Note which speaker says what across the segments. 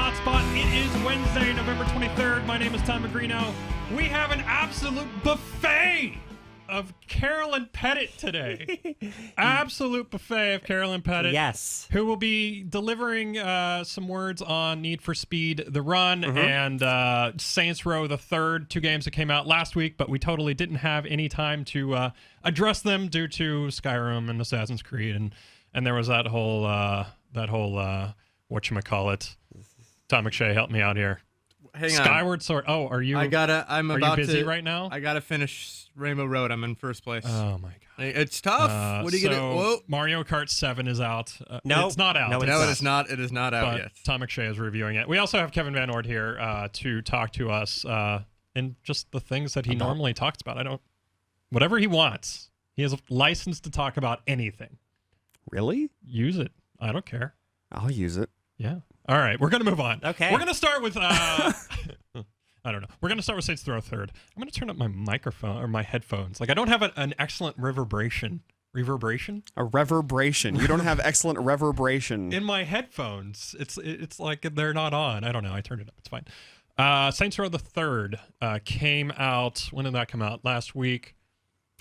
Speaker 1: HotSpot. It is Wednesday, November 23rd. My name is Tom Magrino. We have an absolute buffet of Carolyn Pettit today. Absolute buffet of Carolyn Pettit.
Speaker 2: Yes.
Speaker 1: Who will be delivering some words on Need for Speed The Run and Saints Row the Third, two games that came out last week, but we totally didn't have any time to address them due to Skyrim and Assassin's Creed, and there was that whole whatchamacallit. Tom McShay, help me out here.
Speaker 3: Hang on.
Speaker 1: Skyward Sword. Oh, are you?
Speaker 3: I'm
Speaker 1: are
Speaker 3: about
Speaker 1: you busy
Speaker 3: to,
Speaker 1: right now?
Speaker 3: I gotta finish Rainbow Road. I'm in first place.
Speaker 1: Oh my god,
Speaker 3: it's tough. What are you gonna? Whoa.
Speaker 1: Mario Kart 7 is out.
Speaker 2: No,
Speaker 1: it's not out.
Speaker 2: No,
Speaker 3: it is not. It is not out
Speaker 1: but
Speaker 3: yet.
Speaker 1: Tom McShay is reviewing it. We also have Kevin Van Ord here to talk to us in just the things that he normally talks about. Whatever he wants. He has a license to talk about anything.
Speaker 4: Really?
Speaker 1: Use it. I don't care.
Speaker 4: I'll use it.
Speaker 1: Yeah. All right, we're going to move on.
Speaker 2: Okay.
Speaker 1: We're going to start with, I don't know. We're going to start with Saints Row Third. I'm going to turn up my microphone or my headphones. Like, I don't have an excellent reverberation. Reverberation?
Speaker 4: A reverberation. You don't have excellent reverberation.
Speaker 1: In my headphones, it's like they're not on. I don't know. I turned it up. It's fine. Saints Row the Third came out. When did that come out? Last week.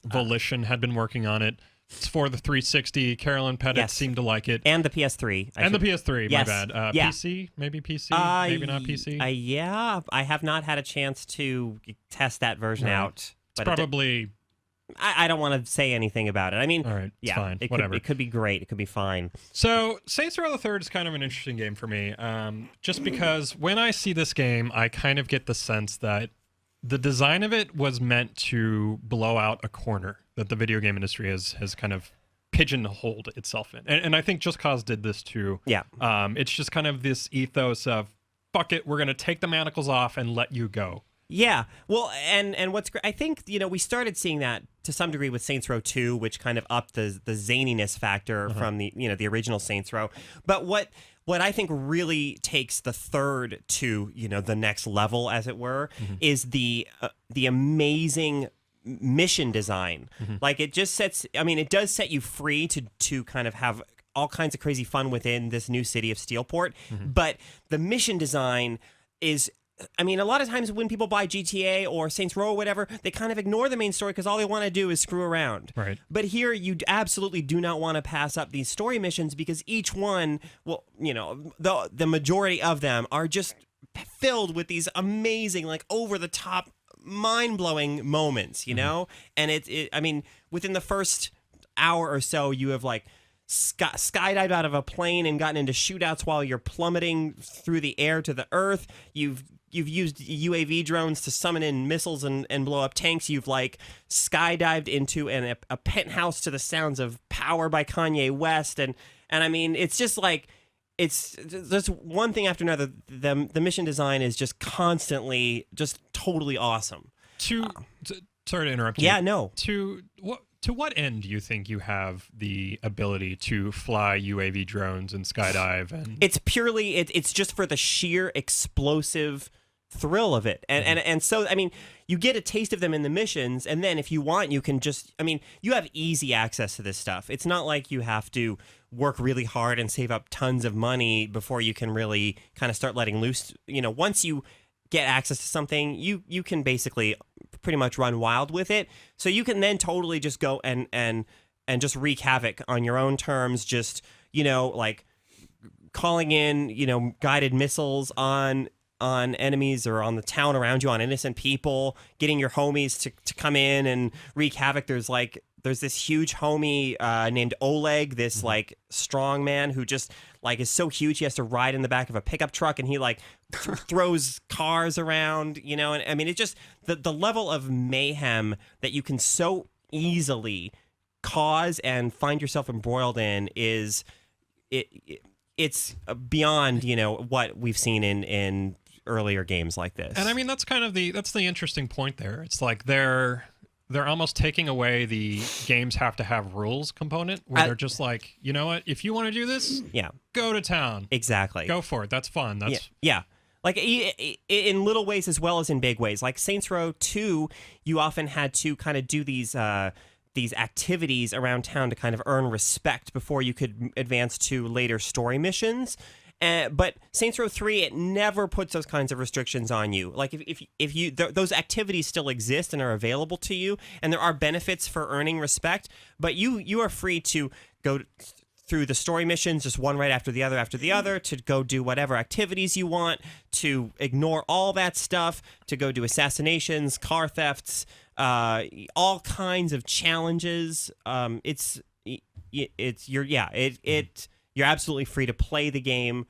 Speaker 1: Volition had been working on it. It's for the 360. Carolyn Pettit seemed to like it.
Speaker 2: And the PS3.
Speaker 1: The PS3,
Speaker 2: yes.
Speaker 1: my bad.
Speaker 2: Yeah.
Speaker 1: PC? Maybe PC? Maybe not PC?
Speaker 2: Yeah, I have not had a chance to test that version out.
Speaker 1: It's
Speaker 2: But
Speaker 1: probably...
Speaker 2: I don't want to say anything about it. I mean,
Speaker 1: all right, it's fine.
Speaker 2: Whatever. It could be great. It could be fine.
Speaker 1: So, Saints Row the Third is kind of an interesting game for me, just because when I see this game, I kind of get the sense that the design of it was meant to blow out a corner that the video game industry has kind of pigeonholed itself in. And I think Just Cause did this too.
Speaker 2: Yeah.
Speaker 1: It's just kind of this ethos of, fuck it, we're going to take the manacles off and let you go.
Speaker 2: Yeah. Well, and what's great, I think, we started seeing that to some degree with Saints Row 2, which kind of upped the zaniness factor from the original Saints Row. But what I think really takes the third to, the next level, as it were, is the amazing mission design. Like, it just it does set you free to kind of have all kinds of crazy fun within this new city of Steelport. But the mission design is... a lot of times when people buy GTA or Saints Row or whatever, they kind of ignore the main story because all they want to do is screw around.
Speaker 1: Right.
Speaker 2: But here, you absolutely do not want to pass up these story missions because each one, the majority of them are just filled with these amazing, like, over-the-top, mind-blowing moments, And within the first hour or so, you have, like, skydived out of a plane and gotten into shootouts while you're plummeting through the air to the earth. You've used UAV drones to summon in missiles and blow up tanks. You've, like, skydived into a penthouse to the sounds of Power by Kanye West. And it's just like, it's just one thing after another. The mission design is just constantly just totally awesome.
Speaker 1: Sorry to interrupt you.
Speaker 2: Yeah, no.
Speaker 1: To what end do you think you have the ability to fly UAV drones and skydive? And
Speaker 2: it's purely it's just for the sheer explosive thrill of it, and so you get a taste of them in the missions, and then if you want, you can just you have easy access to this stuff. It's not like you have to work really hard and save up tons of money before you can really kind of start letting loose. Once you get access to something, you can basically pretty much run wild with it. So you can then totally just go and just wreak havoc on your own terms, just, like calling in, guided missiles on enemies or on the town around you, on innocent people, getting your homies to come in and wreak havoc. There's this huge homie named Oleg, this like strong man who just like is so huge he has to ride in the back of a pickup truck, and he like throws cars around, and it's just the level of mayhem that you can so easily cause and find yourself embroiled in is it's beyond what we've seen in earlier games like this.
Speaker 1: And that's kind of the interesting point there. It's like they're almost taking away the games have to have rules component, where they're just like, you know what, if you want to do this, go to town.
Speaker 2: Exactly.
Speaker 1: Go for it. That's fun.
Speaker 2: Yeah. Like in little ways as well as in big ways. Like Saints Row 2, you often had to kind of do these activities around town to kind of earn respect before you could advance to later story missions. But Saints Row 3, it never puts those kinds of restrictions on you. Like if you those activities still exist and are available to you, and there are benefits for earning respect, but you are free to go through the story missions, just one right after the other, to go do whatever activities you want, to ignore all that stuff, to go do assassinations, car thefts, all kinds of challenges. You're absolutely free to play the game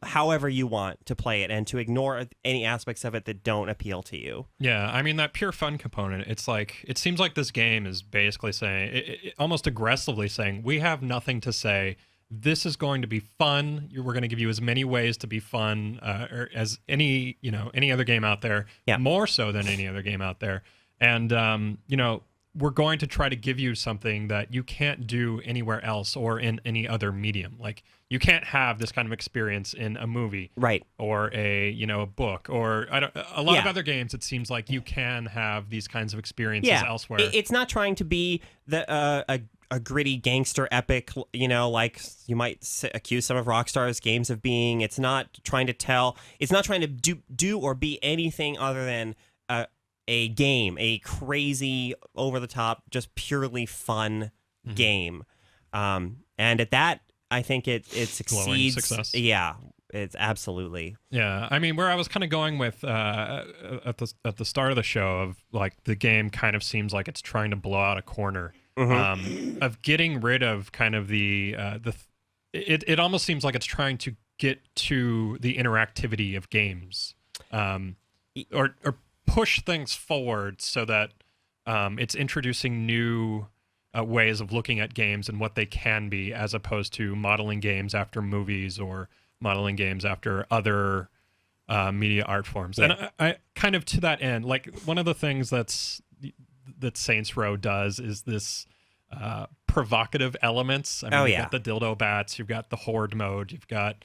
Speaker 2: however you want to play it, and to ignore any aspects of it that don't appeal to you.
Speaker 1: Yeah, I mean, that pure fun component, it's like, it seems like this game is basically saying, almost aggressively saying, we have nothing to say. This is going to be fun. We're going to give you as many ways to be fun or as any other game out there, more so than any other game out there. And, we're going to try to give you something that you can't do anywhere else or in any other medium. Like, you can't have this kind of experience in a movie,
Speaker 2: right? Or
Speaker 1: a book, or a lot of other games. It seems like you can have these kinds of experiences elsewhere.
Speaker 2: It's not trying to be a gritty gangster epic, like you might accuse some of Rockstar's games of being. It's not trying to do or be anything other than a game, a crazy, over-the-top, just purely fun game. And at that, I think it succeeds.
Speaker 1: Glowing success.
Speaker 2: Yeah, it's absolutely.
Speaker 1: Yeah, I mean, where I was kind of going with at the start of the show of, like, the game kind of seems like it's trying to blow out a corner of getting rid of kind of it almost seems like it's trying to get to the interactivity of games, or push things forward so that it's introducing new ways of looking at games and what they can be, as opposed to modeling games after movies or modeling games after other media art forms.
Speaker 2: Yeah.
Speaker 1: And I kind of, to that end, like, one of the things that Saints Row does is this provocative elements. I mean, you've got the dildo bats, you've got the horde mode, you've got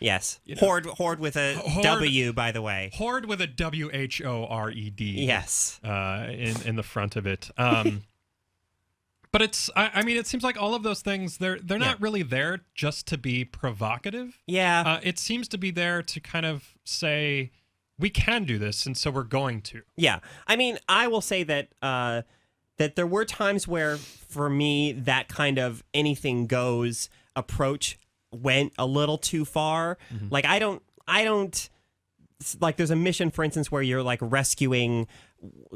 Speaker 2: horde with a W, by the way.
Speaker 1: Horde with a WHORED.
Speaker 2: Yes.
Speaker 1: In the front of it. But it's, I mean, it seems like all of those things, they're not really there just to be provocative.
Speaker 2: Yeah.
Speaker 1: It seems to be there to kind of say, we can do this, and so we're going to.
Speaker 2: Yeah. I mean, I will say that that there were times where, for me, that kind of anything goes approach went a little too far. Like, I don't like, there's a mission, for instance, where you're, like, rescuing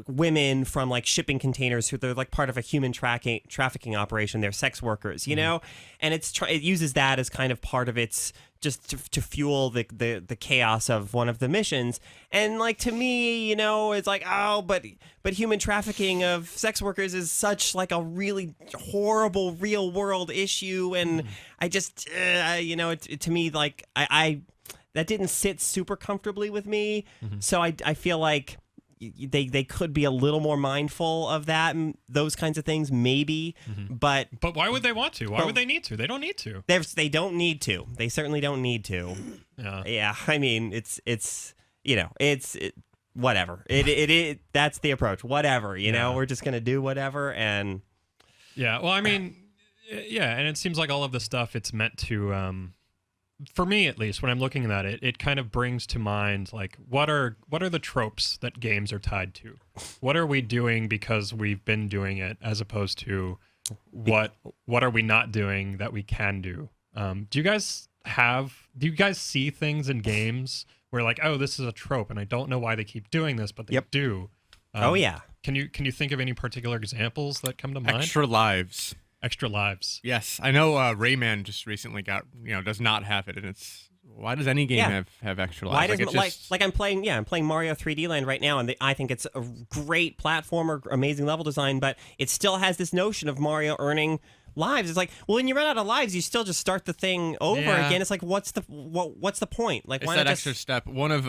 Speaker 2: women from, like, shipping containers who they're, like, part of a human trafficking operation. They're sex workers, and it uses that as kind of part of its, just to fuel the chaos of one of the missions. And, like, to me, it's like, oh, but human trafficking of sex workers is such, like, a really horrible real world issue, and I just to me, like, I that didn't sit super comfortably with me. So I feel like they could be a little more mindful of that and those kinds of things, maybe. But
Speaker 1: why would they want to? Why would they need to? They don't need to.
Speaker 2: They don't need to. They certainly don't need to. Yeah. I mean, it's whatever. It that's the approach. Whatever. We're just gonna do whatever. And
Speaker 1: yeah. Well, I mean, yeah. And it seems like all of the stuff, it's meant to. For me, at least, when I'm looking at it, it kind of brings to mind, like, what are the tropes that games are tied to? What are we doing because we've been doing it, as opposed to what are we not doing that we can do? Do you guys see things in games where, like, oh, this is a trope and I don't know why they keep doing this, but they do?
Speaker 2: Oh yeah.
Speaker 1: Can you think of any particular examples that come to mind?
Speaker 3: Extra lives.
Speaker 1: Extra lives.
Speaker 3: Yes, I know. Rayman just recently got does not have it, and it's, why does any game have extra lives?
Speaker 2: Why doesn't I'm playing Mario 3D Land right now, and I think it's a great platformer, amazing level design, but it still has this notion of Mario earning lives. It's like, well, when you run out of lives, you still just start the thing over again. It's like, what's the point? Like,
Speaker 3: it's
Speaker 2: why
Speaker 3: that
Speaker 2: not
Speaker 3: extra step. One of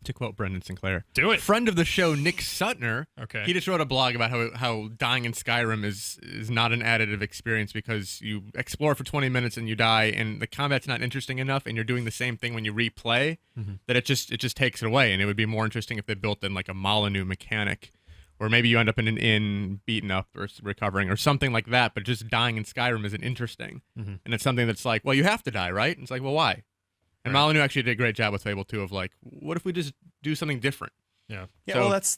Speaker 3: to quote Brendan Sinclair,
Speaker 1: do it.
Speaker 3: Friend of the show, Nick Sutner.
Speaker 1: Okay.
Speaker 3: He just wrote a blog about how dying in Skyrim is not an additive experience because you explore for 20 minutes and you die, and the combat's not interesting enough, and you're doing the same thing when you replay, that it just takes it away. And it would be more interesting if they built in, like, a Molyneux mechanic, or maybe you end up in an inn, beaten up or recovering or something like that. But just dying in Skyrim isn't interesting, and it's something that's like, well, you have to die, right? And it's like, well, why? And Molyneux actually did a great job with Fable 2 of like, what if we just do something different?
Speaker 1: Yeah.
Speaker 4: Yeah,
Speaker 3: So-
Speaker 4: well, that's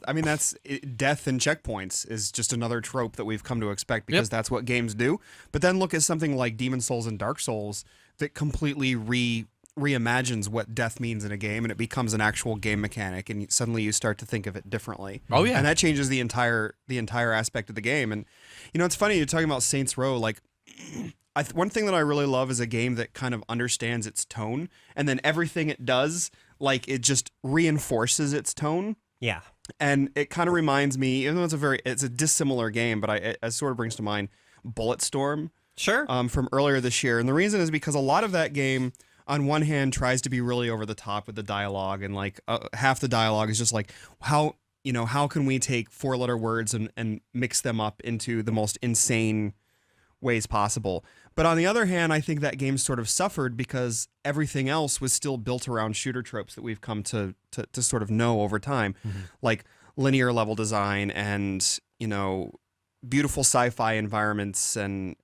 Speaker 4: death and checkpoints is just another trope that we've come to expect because that's what games do. But then look at something like Demon Souls and Dark Souls that completely reimagines what death means in a game, and it becomes an actual game mechanic, and suddenly you start to think of it differently.
Speaker 3: Oh, yeah.
Speaker 4: And that changes the entire aspect of the game. And you know, it's funny you're talking about Saints Row. Like, one thing that I really love is a game that kind of understands its tone, and then everything it does, like, it just reinforces its tone.
Speaker 2: Yeah.
Speaker 4: And it kind of reminds me, even though it's a dissimilar game, but it sort of brings to mind Bulletstorm.
Speaker 2: Sure.
Speaker 4: From earlier this year. And the reason is because a lot of that game, on one hand, tries to be really over the top with the dialogue, and like half the dialogue is just like, how can we take 4-letter words and mix them up into the most insane ways possible. But on the other hand, I think that game sort of suffered because everything else was still built around shooter tropes that we've come to sort of know over time, like linear level design and, you know, beautiful sci-fi environments and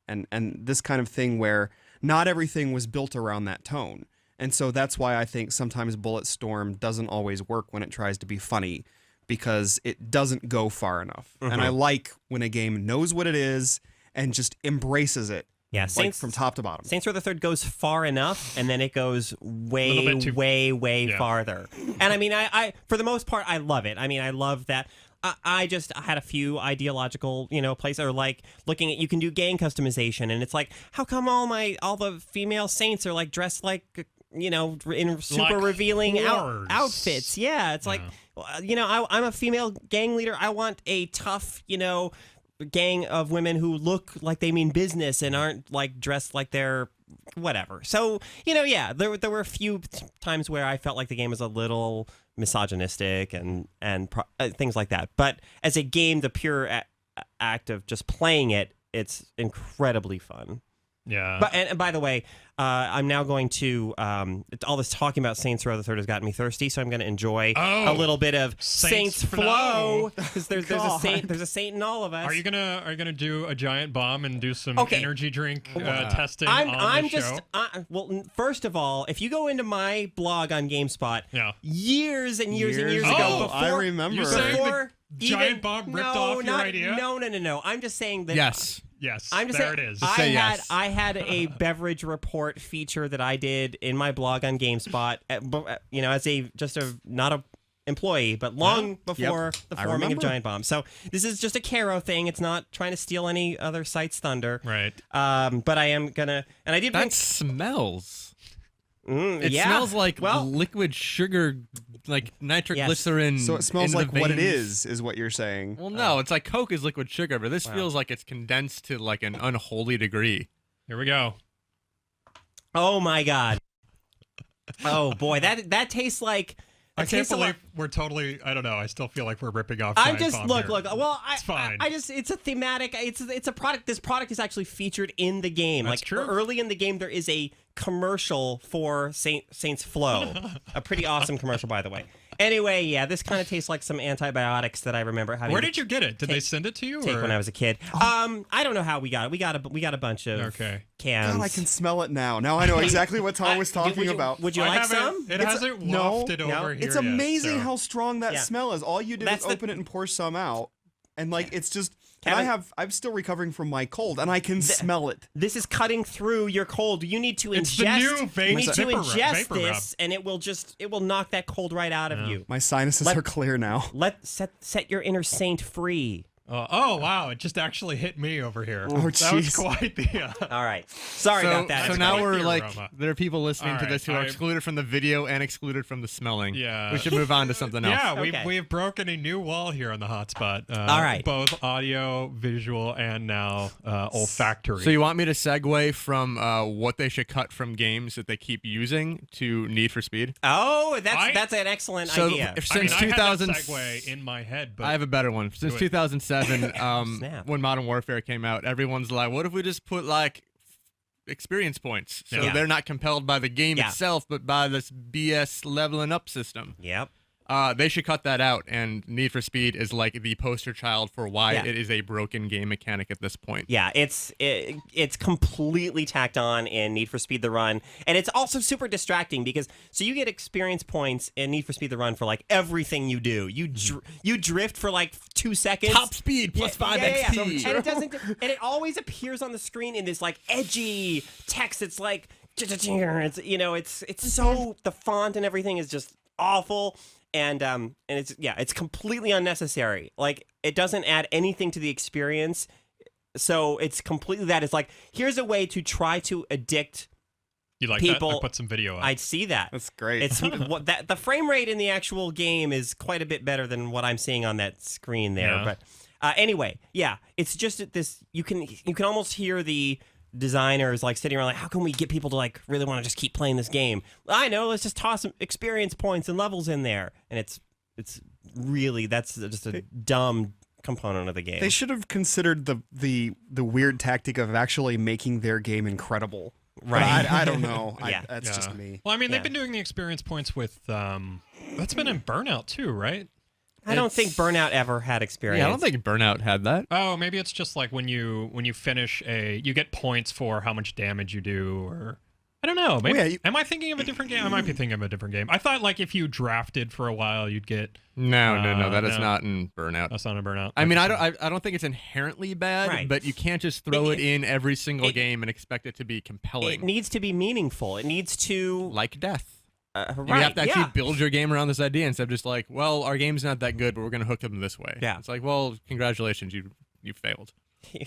Speaker 4: this kind of thing where not everything was built around that tone. And so that's why I think sometimes Bulletstorm doesn't always work when it tries to be funny, because it doesn't go far enough. And I like when a game knows what it is and just embraces it.
Speaker 2: Yeah,
Speaker 4: like from top to bottom.
Speaker 2: Saints Row the Third goes far enough, and then it goes way,
Speaker 1: bit too-
Speaker 2: way farther. And I mean, I for the most part, I love it. I mean, I love that. I had a few ideological, places, or like looking at, you can do gang customization, and it's like, how come all the female saints are like dressed like, in super
Speaker 1: Like
Speaker 2: revealing
Speaker 1: whores.
Speaker 2: outfits? Yeah, it's like, I'm a female gang leader. I want a tough, gang of women who look like they mean business and aren't like dressed like they're whatever. So, there were a few times where I felt like the game was a little misogynistic and things like that. But as a game, the pure act of just playing it, it's incredibly fun.
Speaker 1: Yeah.
Speaker 2: But and by the way, I'm now going to all this talking about Saints Row the Third has gotten me thirsty, so I'm going to enjoy a little bit of Saints Flow, because there's a saint in all of us.
Speaker 1: Are you gonna do a giant bomb and do some
Speaker 2: Okay.
Speaker 1: energy drink testing on the show?
Speaker 2: Well, first of all, if you go into my blog on GameSpot,
Speaker 1: Yeah.
Speaker 2: years and years and years
Speaker 1: Oh,
Speaker 2: ago, before
Speaker 4: I remember.
Speaker 1: You're saying
Speaker 2: before
Speaker 1: the giant
Speaker 2: even-
Speaker 1: bomb ripped
Speaker 2: no,
Speaker 1: off your
Speaker 2: not-
Speaker 1: idea?
Speaker 2: No. I'm just saying that.
Speaker 3: Yes.
Speaker 1: Yes.
Speaker 2: I'm just
Speaker 1: there
Speaker 2: saying,
Speaker 1: it is.
Speaker 3: Just say yes.
Speaker 2: I had a beverage report feature that I did in my blog on GameSpot, as not a employee, but long before the
Speaker 4: I
Speaker 2: forming of
Speaker 4: remember.
Speaker 2: Giant Bomb. So this is just a Caro thing. It's not trying to steal any other site's thunder.
Speaker 1: Right.
Speaker 2: But I am gonna, and I did.
Speaker 3: That smells.
Speaker 2: It
Speaker 3: It smells like liquid sugar, like nitroglycerin.
Speaker 4: So it smells
Speaker 3: in
Speaker 4: like
Speaker 3: the
Speaker 4: what it
Speaker 3: veins.
Speaker 4: is what you're saying.
Speaker 3: Well, no, it's like Coke is liquid sugar, but this feels like it's condensed to like an unholy degree.
Speaker 1: Here we go.
Speaker 2: Oh my god. Oh boy, that tastes like.
Speaker 1: I
Speaker 2: it
Speaker 1: can't
Speaker 2: tastes a lot-
Speaker 1: believe we're totally. I don't know. I still feel like we're ripping off.
Speaker 2: I'm
Speaker 1: Giant
Speaker 2: just
Speaker 1: Bomb
Speaker 2: look.
Speaker 1: here.
Speaker 2: Well,
Speaker 1: It's fine.
Speaker 2: it's a thematic. It's a product. This product is actually featured in the game.
Speaker 1: That's
Speaker 2: like
Speaker 1: true.
Speaker 2: Early in the game, there is a commercial for Saints Flow, a pretty awesome commercial, by the way. Anyway, yeah, this kind of tastes like some antibiotics that I remember having.
Speaker 1: Where
Speaker 2: to
Speaker 1: did you get it? Did they send it to you?
Speaker 2: take
Speaker 1: or?
Speaker 2: when I was a kid? I don't know how we got it. We got a bunch of cans.
Speaker 4: God, I can smell it now. Now I know exactly what Tom was talking
Speaker 2: would you,
Speaker 4: about.
Speaker 2: Would you
Speaker 1: I
Speaker 2: like
Speaker 1: haven't-
Speaker 2: some?
Speaker 1: It hasn't wafted over here.
Speaker 4: It's
Speaker 1: yet,
Speaker 4: amazing
Speaker 1: so.
Speaker 4: how strong that
Speaker 2: Yeah.
Speaker 4: smell is. All you do
Speaker 2: That's
Speaker 4: is open it and pour some out, and like it's just. And
Speaker 2: Kevin-
Speaker 4: I'm still recovering from my cold, and I can smell it.
Speaker 2: This is cutting through your cold. You need to ingest.
Speaker 1: It's the new
Speaker 2: you need to
Speaker 1: vapor rub-
Speaker 2: ingest
Speaker 1: vapor rub.
Speaker 2: this, and it will knock that cold right out of you.
Speaker 4: My sinuses
Speaker 2: Let-
Speaker 4: are clear now.
Speaker 2: Set your inner saint free.
Speaker 1: Oh wow! It just actually hit me over here.
Speaker 4: Oh,
Speaker 1: that was
Speaker 4: jeez.
Speaker 1: quite the.
Speaker 2: All right. Sorry about that.
Speaker 3: So
Speaker 1: That's
Speaker 3: now
Speaker 1: quite
Speaker 3: we're
Speaker 1: the
Speaker 3: like,
Speaker 1: aroma.
Speaker 3: there are people listening
Speaker 1: All
Speaker 3: to this who
Speaker 1: right,
Speaker 3: are
Speaker 1: I-
Speaker 3: excluded from the video and excluded from the smelling.
Speaker 1: Yeah.
Speaker 3: We should move on to something else.
Speaker 1: Yeah,
Speaker 2: Okay.
Speaker 1: we've broken a new wall here on the hotspot.
Speaker 2: All right.
Speaker 1: Both audio, visual, and now olfactory.
Speaker 3: So you want me to segue from what they should cut from games that they keep using to Need for Speed?
Speaker 2: Oh,
Speaker 1: I-
Speaker 2: that's an excellent
Speaker 3: So
Speaker 2: idea.
Speaker 3: if
Speaker 1: I mean,
Speaker 3: since
Speaker 1: I had that
Speaker 3: 2000,
Speaker 1: segue in my head, but
Speaker 3: I have a better one. Since
Speaker 1: Do it.
Speaker 3: 2007,
Speaker 2: Snap.
Speaker 3: when Modern Warfare came out, everyone's like, "What if we just put like experience points, so
Speaker 2: Yeah.
Speaker 3: they're not compelled by the game
Speaker 2: Yeah.
Speaker 3: itself, but by this BS leveling up system?"
Speaker 2: Yep.
Speaker 3: They should cut that out, and Need for Speed is like the poster child for why
Speaker 2: Yeah.
Speaker 3: it is a broken game mechanic at this point.
Speaker 2: Yeah, it's completely tacked on in Need for Speed the Run, and it's also super distracting because so you get experience points in Need for Speed the Run for like everything you do. You drift for like 2 seconds.
Speaker 3: Top speed plus 5 XP.
Speaker 2: And it doesn't, and it always appears on the screen in this like edgy text. It's like it's it's so the font and everything is just awful. And it's completely unnecessary. Like it doesn't add anything to the experience. So it's completely that. It's like here's a way to try to addict
Speaker 1: You like
Speaker 2: people.
Speaker 1: that? I put some video up.
Speaker 2: I'd see that.
Speaker 4: That's great.
Speaker 2: It's the frame rate in the actual game is quite a bit better than what I'm seeing on that screen there.
Speaker 1: Yeah.
Speaker 2: But anyway, yeah, it's just this. You can almost hear the designers like sitting around like, how can we get people to like really want to just keep playing this game? I know, let's just toss some experience points and levels in there, and it's really that's just a dumb component of the game.
Speaker 4: They should have considered the weird tactic of actually making their game incredible.
Speaker 2: Right.
Speaker 4: I don't know.
Speaker 2: Yeah.
Speaker 4: That's just me.
Speaker 1: Well, I mean,
Speaker 2: Yeah.
Speaker 1: they've been doing the experience points with that's been in Burnout too, right?
Speaker 2: I don't think Burnout ever had experience.
Speaker 3: Yeah, I don't think Burnout had that.
Speaker 1: Oh, maybe it's just like when you finish you get points for how much damage you do, or I don't know. Maybe
Speaker 4: yeah,
Speaker 1: am I thinking of a different game? I might be thinking of a different game. I thought like if you drafted for a while, you'd get.
Speaker 3: No, that is
Speaker 1: no.
Speaker 3: not in Burnout.
Speaker 1: That's not a Burnout.
Speaker 3: I mean, I don't think it's inherently bad,
Speaker 2: Right.
Speaker 3: but you can't just throw it in every single game and expect it to be compelling.
Speaker 2: It needs to be meaningful. It needs to
Speaker 3: like death.
Speaker 2: right.
Speaker 3: You have to actually
Speaker 2: yeah.
Speaker 3: build your game around this idea instead of just like, well, our game's not that good, but we're going to hook them this way.
Speaker 2: Yeah.
Speaker 3: It's like, well, congratulations, you failed,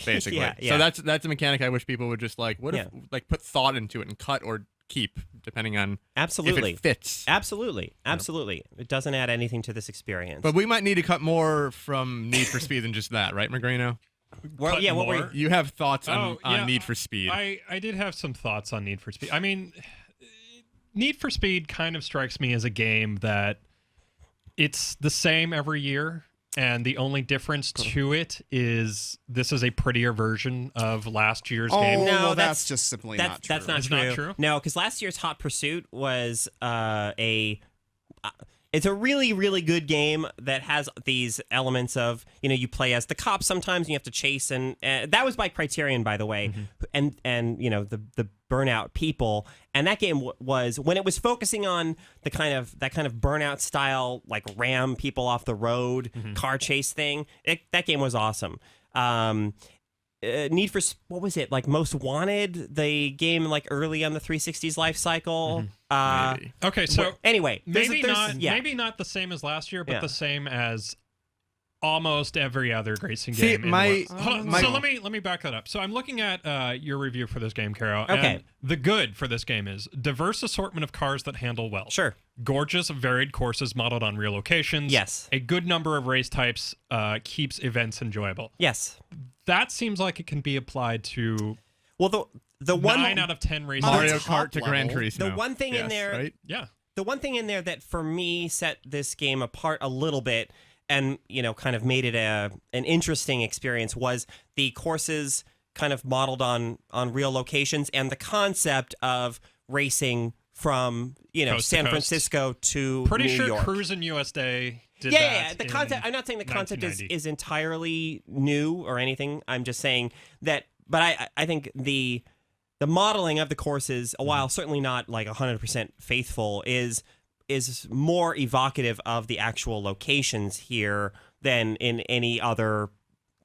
Speaker 3: basically.
Speaker 2: Yeah, yeah.
Speaker 3: So that's a mechanic I wish people would just like, what if like put thought into it and cut or keep depending on
Speaker 2: Absolutely.
Speaker 3: if it fits.
Speaker 2: Absolutely. It doesn't add anything to this experience.
Speaker 3: But we might need to cut more from Need for Speed than just that, right, Magrino?
Speaker 2: well,
Speaker 1: Cut
Speaker 2: yeah, what
Speaker 1: more?
Speaker 2: were
Speaker 3: You have thoughts on
Speaker 1: yeah,
Speaker 3: Need for Speed.
Speaker 1: I did have some thoughts on Need for Speed. I mean, Need for Speed kind of strikes me as a game that it's the same every year, and the only difference to it is this is a prettier version of last year's game.
Speaker 2: No,
Speaker 4: well,
Speaker 2: that's-
Speaker 4: that's just simply not true.
Speaker 2: That's not
Speaker 1: It's
Speaker 2: true.
Speaker 1: not true?
Speaker 2: No, because last year's Hot Pursuit was it's a really, really good game that has these elements of, you play as the cop sometimes and you have to chase, and that was by Criterion, by the way, and the Burnout people, and that game was when it was focusing on that kind of Burnout style, like ram people off the road car chase thing. That game was awesome. Need for what was it, like Most Wanted, the game like early on the 360's life cycle.
Speaker 3: Maybe.
Speaker 1: Okay, so
Speaker 2: Anyway,
Speaker 1: maybe
Speaker 2: there's
Speaker 1: not the same as last year, but
Speaker 2: Yeah.
Speaker 1: the same as almost every other racing
Speaker 3: See,
Speaker 1: game. in the
Speaker 3: my-
Speaker 1: world. Hold on,
Speaker 3: my-
Speaker 1: so let me back that up. So I'm looking at your review for this game, Caro.
Speaker 2: Okay.
Speaker 1: And the good for this game is diverse assortment of cars that handle well.
Speaker 2: Sure.
Speaker 1: Gorgeous, varied courses modeled on real locations.
Speaker 2: Yes.
Speaker 1: A good number of race types keeps events enjoyable.
Speaker 2: Yes.
Speaker 1: That seems like it can be applied to
Speaker 2: Well, the one
Speaker 1: 9 out of 10 races.
Speaker 3: Mario
Speaker 4: top
Speaker 3: Kart to Gran
Speaker 4: level,
Speaker 3: Turismo.
Speaker 2: the one thing in
Speaker 3: Yes,
Speaker 2: there
Speaker 3: right?
Speaker 1: Yeah.
Speaker 2: the one thing in there that for me set this game apart a little bit and kind of made it an interesting experience was the courses kind of modeled on real locations and the concept of racing from
Speaker 1: Coast to
Speaker 2: San
Speaker 1: coast.
Speaker 2: Francisco to
Speaker 1: Pretty
Speaker 2: New
Speaker 1: sure
Speaker 2: York.
Speaker 1: Cruisin' USA did
Speaker 2: Yeah.
Speaker 1: that
Speaker 2: The
Speaker 1: in
Speaker 2: concept. I'm not saying the concept
Speaker 1: 1990.
Speaker 2: is entirely new or anything. I'm just saying that. But I think the modeling of the courses, while certainly not like 100% faithful, is more evocative of the actual locations here than in any other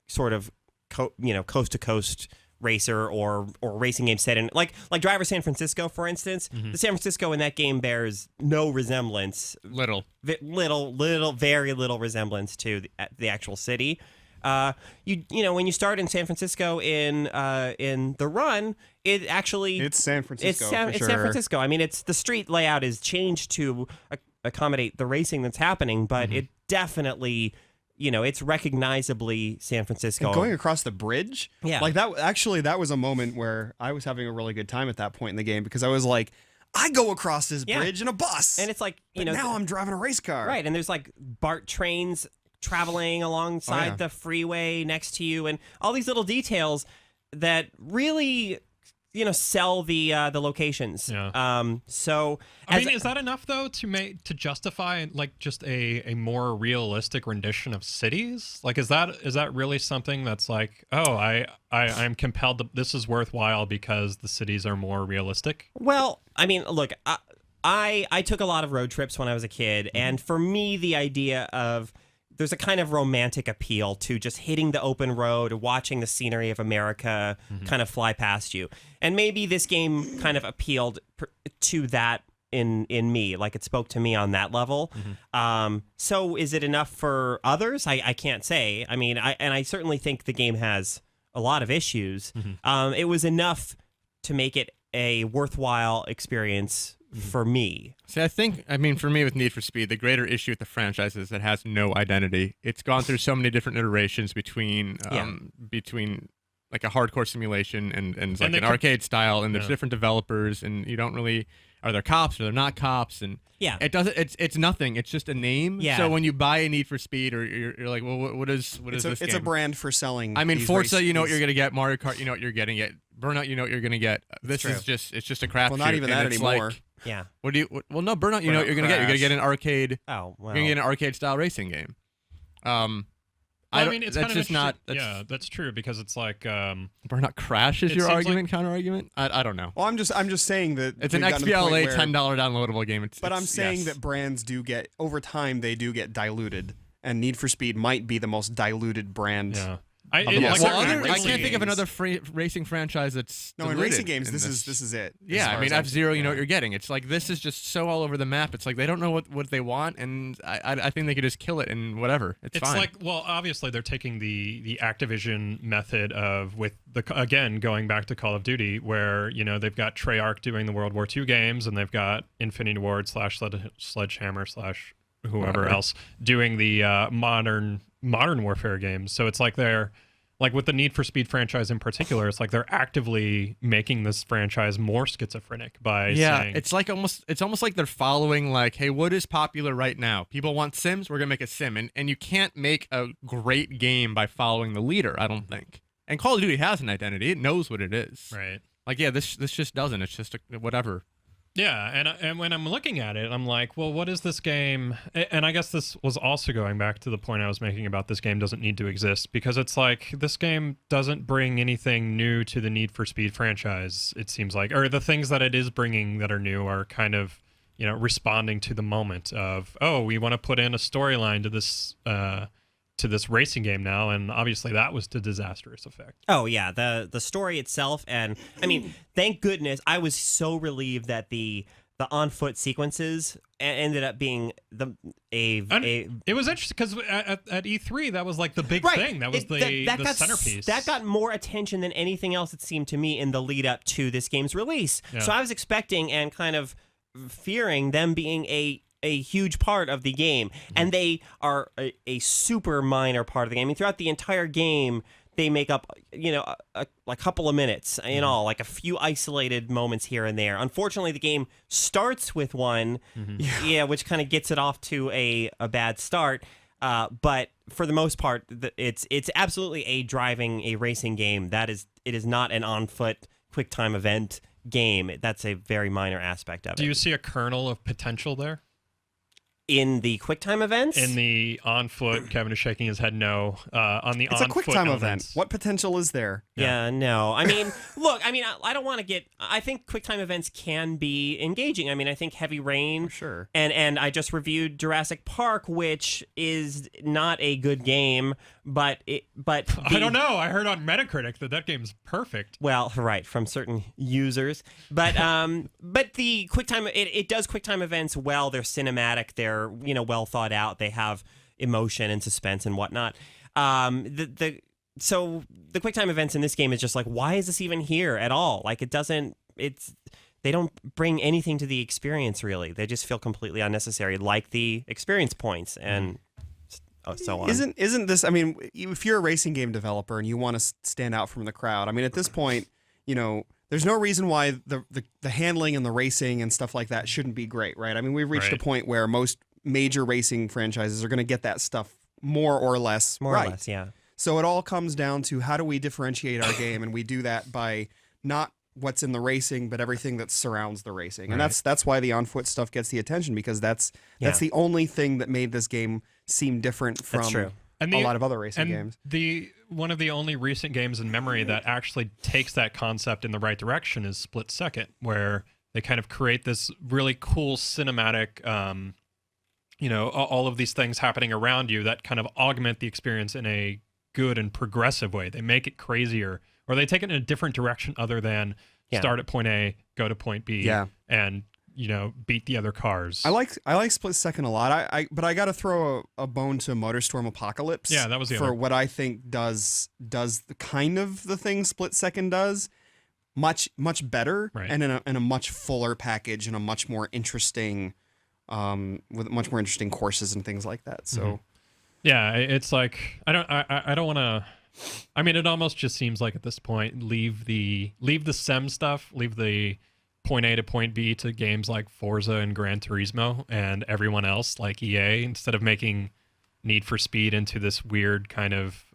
Speaker 2: sort of coast to coast racer or racing game set in like Driver San Francisco, for instance. The San Francisco in that game bears no resemblance,
Speaker 3: Little.
Speaker 2: very little resemblance to the actual city. When you start in San Francisco in the run, it actually
Speaker 4: It's San Francisco.
Speaker 2: it's San
Speaker 4: for sure.
Speaker 2: Francisco. I mean, it's the street layout is changed to accommodate the racing that's happening, but it definitely, it's recognizably San Francisco.
Speaker 4: And going across the bridge,
Speaker 2: Yeah.
Speaker 4: like that. Actually, that was a moment where I was having a really good time at that point in the game because I was like, I go across this
Speaker 2: Yeah.
Speaker 4: bridge in a bus,
Speaker 2: and it's like
Speaker 4: but now I'm driving a race car.
Speaker 2: right, and there's like BART trains traveling alongside
Speaker 4: yeah.
Speaker 2: the freeway next to you, and all these little details that really sell the locations.
Speaker 1: Yeah.
Speaker 2: So
Speaker 1: I mean, is that enough though to justify like just a more realistic rendition of cities? Like, is that really something that's like, oh, I'm compelled to, this is worthwhile because the cities are more realistic?
Speaker 2: Well, I mean, look, I took a lot of road trips when I was a kid, and for me, the idea of there's a kind of romantic appeal to just hitting the open road, watching the scenery of America kind of fly past you. And maybe this game kind of appealed to that in me, like it spoke to me on that level. So is it enough for others? I can't say. I mean, I certainly think the game has a lot of issues. It was enough to make it a worthwhile experience for me.
Speaker 3: See, I mean, for me with Need for Speed, the greater issue with the franchise is it has no identity. It's gone through so many different iterations between like a hardcore simulation and like an arcade style, and there's different developers, and you don't really, are there cops or they're not cops, and it doesn't. It's nothing. It's just a name.
Speaker 2: Yeah.
Speaker 3: So when you buy a Need for Speed, or you're like, well, what is this?
Speaker 4: It's
Speaker 3: game?
Speaker 4: a brand for selling.
Speaker 3: I mean,
Speaker 4: these
Speaker 3: Forza, you know what you're gonna get. Mario Kart, you know what you're gonna get. Burnout, you know what you're gonna get. This
Speaker 4: true.
Speaker 3: is just a crap.
Speaker 4: Well, not even that anymore.
Speaker 3: Like,
Speaker 2: Yeah.
Speaker 3: what do you? Well, no, Burnout, you know what you're gonna get. You're gonna get an arcade.
Speaker 2: Oh, well.
Speaker 3: You're gonna get an arcade style racing game.
Speaker 1: I mean, it's
Speaker 3: that's
Speaker 1: kind of
Speaker 3: just not.
Speaker 1: Yeah, that's true because it's like
Speaker 3: Burnout Crash is
Speaker 1: it
Speaker 3: your
Speaker 1: seems
Speaker 3: argument, counter argument. I don't know.
Speaker 4: Well, I'm just saying that
Speaker 3: It's an
Speaker 4: we've gotten to the point
Speaker 3: XBLA
Speaker 4: where-
Speaker 3: $10 downloadable game.
Speaker 4: But I'm saying that brands do get, over time, they do get diluted, and Need for Speed might be the most diluted brand.
Speaker 1: yeah.
Speaker 4: the
Speaker 1: Like,
Speaker 4: most-
Speaker 3: well,
Speaker 4: certain
Speaker 3: I
Speaker 4: racing
Speaker 3: can't think of
Speaker 4: games.
Speaker 3: another racing franchise that's
Speaker 4: No, in
Speaker 3: diluted
Speaker 4: racing games,
Speaker 3: in
Speaker 4: this is it. as
Speaker 3: Yeah,
Speaker 4: far
Speaker 3: I mean
Speaker 4: as I'm-
Speaker 3: F-Zero, you know what you're getting. It's like this is just so all over the map. It's like they don't know what they want, and I think they could just kill it and whatever. It's fine.
Speaker 1: like, well, obviously they're taking the Activision method of again going back to Call of Duty, where they've got Treyarch doing the World War II games, and they've got Infinity Ward / Sledgehammer / whoever else doing the modern warfare games. So it's like they're like with the Need for Speed franchise in particular, it's like they're actively making this franchise more schizophrenic by saying,
Speaker 3: it's almost like they're following like, hey, what is popular right now? People want sims, we're gonna make a sim, and you can't make a great game by following the leader, I don't think. And Call of Duty has an identity; it knows what it is.
Speaker 1: right.
Speaker 3: Like, yeah, this just doesn't. It's just whatever.
Speaker 1: Yeah, and when I'm looking at it, I'm like, well, what is this game? And I guess this was also going back to the point I was making about this game doesn't need to exist, because it's like this game doesn't bring anything new to the Need for Speed franchise, it seems like. Or the things that it is bringing that are new are kind of, responding to the moment of, oh, we want to put in a storyline to this racing game now, and obviously that was to disastrous effect.
Speaker 2: Oh yeah, the story itself, and I mean, thank goodness, I was so relieved that the on foot sequences ended up being
Speaker 1: it was interesting because at E3 that was like the big thing. That was the centerpiece.
Speaker 2: That got more attention than anything else, it seemed to me, in the lead up to this game's release.
Speaker 1: Yeah.
Speaker 2: So I was expecting and kind of fearing them being a huge part of the game, and they are a super minor part of the game. I mean, throughout the entire game, they make up, a couple of minutes in all, like a few isolated moments here and there. Unfortunately, the game starts with one, which kind of gets it off to a bad start. But for the most part, it's absolutely a racing game. It is not an on-foot quick time event game. That's a very minor aspect of it.
Speaker 1: Do you see a kernel of potential there?
Speaker 2: In the QuickTime events?
Speaker 1: In the on foot, Kevin is shaking his head no. On the
Speaker 4: It's
Speaker 1: on
Speaker 4: a quick
Speaker 1: foot
Speaker 4: time
Speaker 1: elements.
Speaker 4: event. What potential is there?
Speaker 2: Yeah, no. I mean, look, I don't want to get... I think QuickTime events can be engaging. I mean, I think Heavy Rain...
Speaker 4: Sure.
Speaker 2: And I just reviewed Jurassic Park, which is not a good game, but
Speaker 1: I don't know. I heard on Metacritic that game's perfect.
Speaker 2: Well, right, from certain users. But the QuickTime... It does QuickTime events well. They're cinematic. They're, well thought out. They have emotion and suspense and whatnot. So the QuickTime events in this game is just like, why is this even here at all? Like, they don't bring anything to the experience, really. They just feel completely unnecessary, like the experience points and so on.
Speaker 4: Isn't this, I mean, if you're a racing game developer and you want to stand out from the crowd, I mean, at this point, there's no reason why the handling and the racing and stuff like that shouldn't be great, right? I mean, we've reached a point where most major racing franchises are going to get that stuff more or less right.
Speaker 2: More or less, yeah.
Speaker 4: So it all comes down to how do we differentiate our game, and we do that by not what's in the racing, but everything that surrounds the racing. And
Speaker 1: Right.
Speaker 4: that's why the on foot stuff gets the attention, because that's the only thing that made this game seem different from
Speaker 2: true.
Speaker 1: And
Speaker 4: a lot of other racing games.
Speaker 1: One of the only recent games in memory that actually takes that concept in the right direction is Split Second, where they kind of create this really cool cinematic, all of these things happening around you that kind of augment the experience in a good and progressive way. They make it crazier, or they take it in a different direction other than start at point A, go to point B, and beat the other cars.
Speaker 4: I like Split Second a lot. But I got to throw a bone to MotorStorm Apocalypse.
Speaker 1: Yeah, that was the
Speaker 4: for
Speaker 1: other.
Speaker 4: what I think does the kind of the thing Split Second does much better,
Speaker 1: Right.
Speaker 4: and in a much fuller package, and a much more interesting with much more interesting courses and things like that. So
Speaker 1: Yeah, it's like I don't want to. I mean, it almost just seems like at this point, leave the SEM stuff, leave the point A to point B to games like Forza and Gran Turismo and everyone else like EA, instead of making Need for Speed into this weird kind of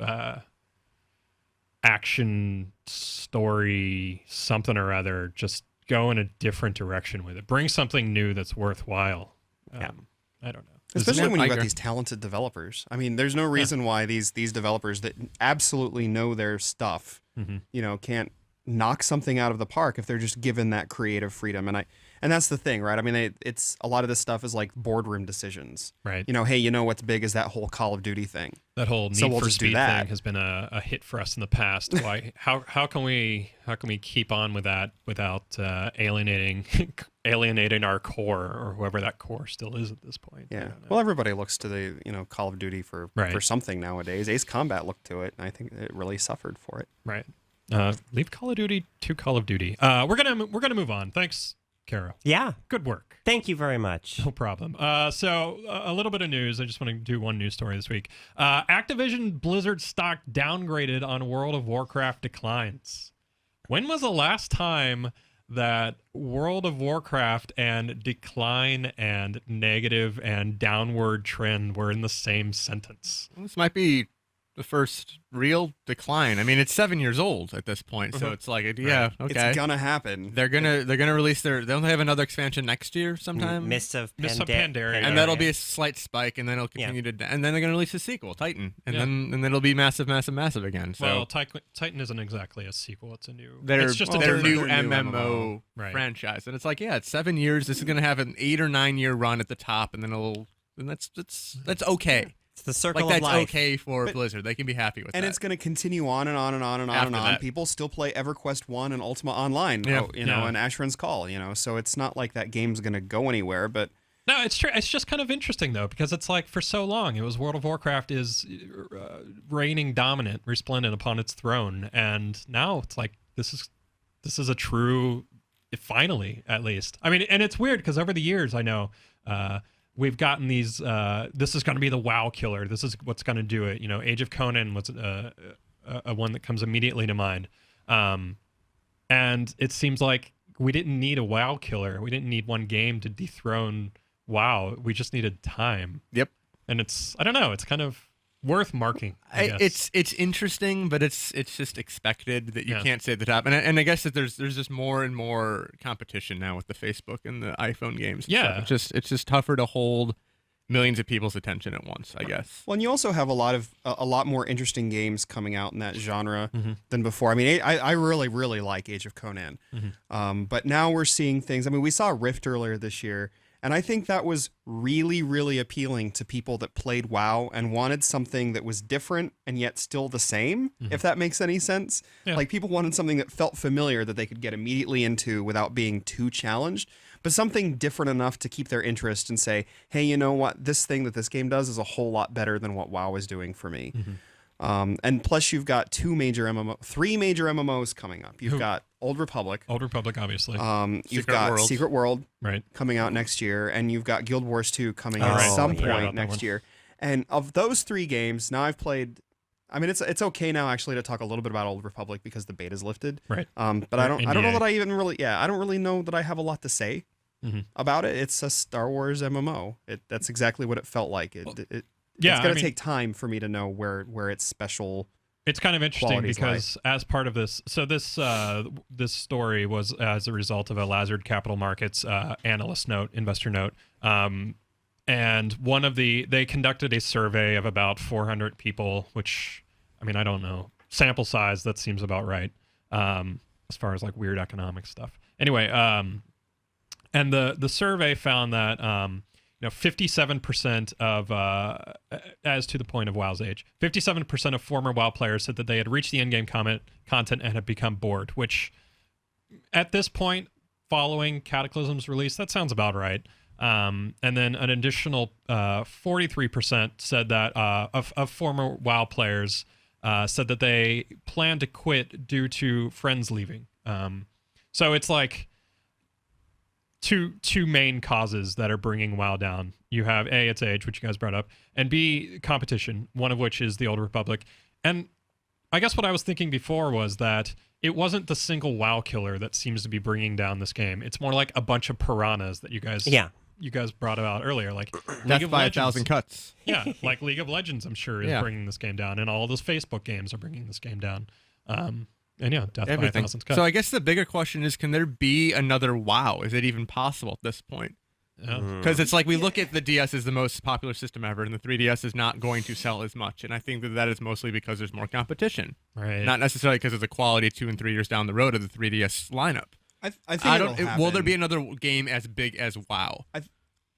Speaker 1: action story something or other. Just go in a different direction with it. Bring something new that's worthwhile. I don't know.
Speaker 4: Especially when you've got
Speaker 3: Iger.
Speaker 4: these talented developers. I mean, there's no reason why these developers that absolutely know their stuff, can't knock something out of the park if they're just given that creative freedom. And that's the thing, right? I mean, it's a lot of this stuff is like boardroom decisions.
Speaker 1: Right.
Speaker 4: Hey, what's big is that whole Call of Duty thing.
Speaker 1: That whole
Speaker 4: So
Speaker 1: Need
Speaker 4: we'll
Speaker 1: for
Speaker 4: just do
Speaker 1: Speed
Speaker 4: that.
Speaker 1: thing has been a hit for us in the past. Why? How can we keep on with that without alienating our core, or whoever that core still is at this point? I
Speaker 4: Yeah.
Speaker 1: don't know.
Speaker 4: Well, everybody looks to the Call of Duty for
Speaker 1: Right.
Speaker 4: something nowadays. Ace Combat looked to it, and I think it really suffered for it.
Speaker 1: Right. Leave Call of Duty to Call of Duty. We're gonna move on. Thanks, Caro.
Speaker 2: Yeah.
Speaker 1: Good work.
Speaker 2: Thank you very much.
Speaker 1: No problem. So a little bit of news. I just want to do one news story this week. Activision Blizzard stock downgraded on World of Warcraft declines. When was the last time that World of Warcraft and decline and negative and downward trend were in the same sentence?
Speaker 3: This might be the first real decline. I mean, it's 7 years old at this point, so it's like, okay,
Speaker 4: It's gonna happen.
Speaker 3: they're gonna release they'll have another expansion next year sometime,
Speaker 2: Mists of
Speaker 1: Mists of
Speaker 2: Pandaria.
Speaker 1: Pandaria.
Speaker 3: and that'll be a slight spike, and then it'll continue to, and then they're gonna release a sequel, Titan, and then it'll be massive again. So
Speaker 1: Well, Titan isn't exactly a sequel. It's a new.
Speaker 3: their
Speaker 1: it's just a
Speaker 3: their
Speaker 1: different.
Speaker 3: new
Speaker 4: their new
Speaker 3: MMO
Speaker 1: Right.
Speaker 3: franchise, and it's like, it's 7 years. This is gonna have an 8 or 9 year run at the top, and then that's okay.
Speaker 2: It's the circle
Speaker 3: Like,
Speaker 2: of
Speaker 3: that's
Speaker 2: life.
Speaker 3: okay for Blizzard. They can be happy with
Speaker 4: And
Speaker 3: that.
Speaker 4: it's going to continue on and on and on and on
Speaker 3: After
Speaker 4: and on.
Speaker 3: that.
Speaker 4: People still play EverQuest 1 and Ultima Online,
Speaker 3: Yeah.
Speaker 4: and Asheron's Call, So it's not like that game's going to go anywhere, but
Speaker 1: No, it's true. It's just kind of interesting though, because it's like for so long it was World of Warcraft is reigning dominant, resplendent upon its throne, and now it's like this is a true, finally at least. I mean, and it's weird because over the years I know we've gotten these. This is going to be the WoW killer. This is what's going to do it. Age of Conan was a one that comes immediately to mind, and it seems like we didn't need a WoW killer. We didn't need one game to dethrone WoW. We just needed time.
Speaker 3: Yep.
Speaker 1: And I don't know. It's kind of worth marking. I guess.
Speaker 3: It's interesting, but it's just expected that you
Speaker 1: Yeah.
Speaker 3: can't say at the top. And I guess that there's just more and more competition now with the Facebook and the iPhone games.
Speaker 1: Yeah.
Speaker 3: So it's just tougher to hold millions of people's attention at once, I guess.
Speaker 4: Well, and you also have a lot more interesting games coming out in that genre than before. I mean, I really, really like Age of Conan, but now we're seeing things. I mean, we saw Rift earlier this year, and I think that was really, really appealing to people that played WoW and wanted something that was different and yet still the same, if that makes any sense.
Speaker 1: Yeah.
Speaker 4: Like, people wanted something that felt familiar that they could get immediately into without being too challenged, but something different enough to keep their interest and say, hey, you know what? This thing that this game does is a whole lot better than what WoW is doing for me. And plus, you've got three major MMOs coming up. You've got Old Republic.
Speaker 1: Old Republic, obviously.
Speaker 4: You've
Speaker 3: Secret
Speaker 4: got
Speaker 3: World.
Speaker 4: Secret World
Speaker 1: Right.
Speaker 4: coming out next year, and you've got Guild Wars 2 coming
Speaker 1: Oh,
Speaker 4: out
Speaker 1: right.
Speaker 4: at some
Speaker 1: I forgot about
Speaker 4: point
Speaker 1: that
Speaker 4: next
Speaker 1: one.
Speaker 4: year. And of those three games, now I've played. I mean, it's okay now actually to talk a little bit about Old Republic because the beta's lifted.
Speaker 1: Right.
Speaker 4: But I don't know
Speaker 1: NDA.
Speaker 4: that I even really I don't really know that I have a lot to say about it. It's a Star Wars MMO. That's exactly what it felt like. It's
Speaker 1: Yeah,
Speaker 4: gonna
Speaker 1: I mean-
Speaker 4: take time for me to know where its special
Speaker 1: It's kind of interesting
Speaker 4: qualities
Speaker 1: because as part of this, so this story was as a result of a Lazard Capital Markets analyst note, investor note, and they conducted a survey of about 400 people, which, I mean, I don't know, sample size, that seems about right, as far as like weird economic stuff. Anyway, and the survey found that 57% of as to the point of WoW's age, 57% of former WoW players said that they had reached the in-game content and had become bored, which at this point, following Cataclysm's release, that sounds about right. And then an additional 43% said that of former WoW players said that they plan to quit due to friends leaving. So it's like two main causes that are bringing WoW down. You have A, its age, which you guys brought up, and B, competition, one of which is the Old Republic. And I guess what I was thinking before was that it wasn't the single WoW killer that seems to be bringing down this game. It's more like a bunch of piranhas that you guys brought out earlier, like
Speaker 3: Death by 1,000 cuts.
Speaker 1: Yeah, like League of Legends, I'm sure, is bringing this game down, and all those Facebook games are bringing this game down. And yeah, Death by 1,000 cuts.
Speaker 3: So I guess the bigger question is, can there be another WoW? Is it even possible at this point? Because it's like we look at the DS as the most popular system ever, and the 3DS is not going to sell as much. And I think that is mostly because there's more competition.
Speaker 1: Right.
Speaker 3: Not necessarily because of the quality 2 and 3 years down the road of the 3DS lineup.
Speaker 4: I think
Speaker 3: will there be another game as big as WoW?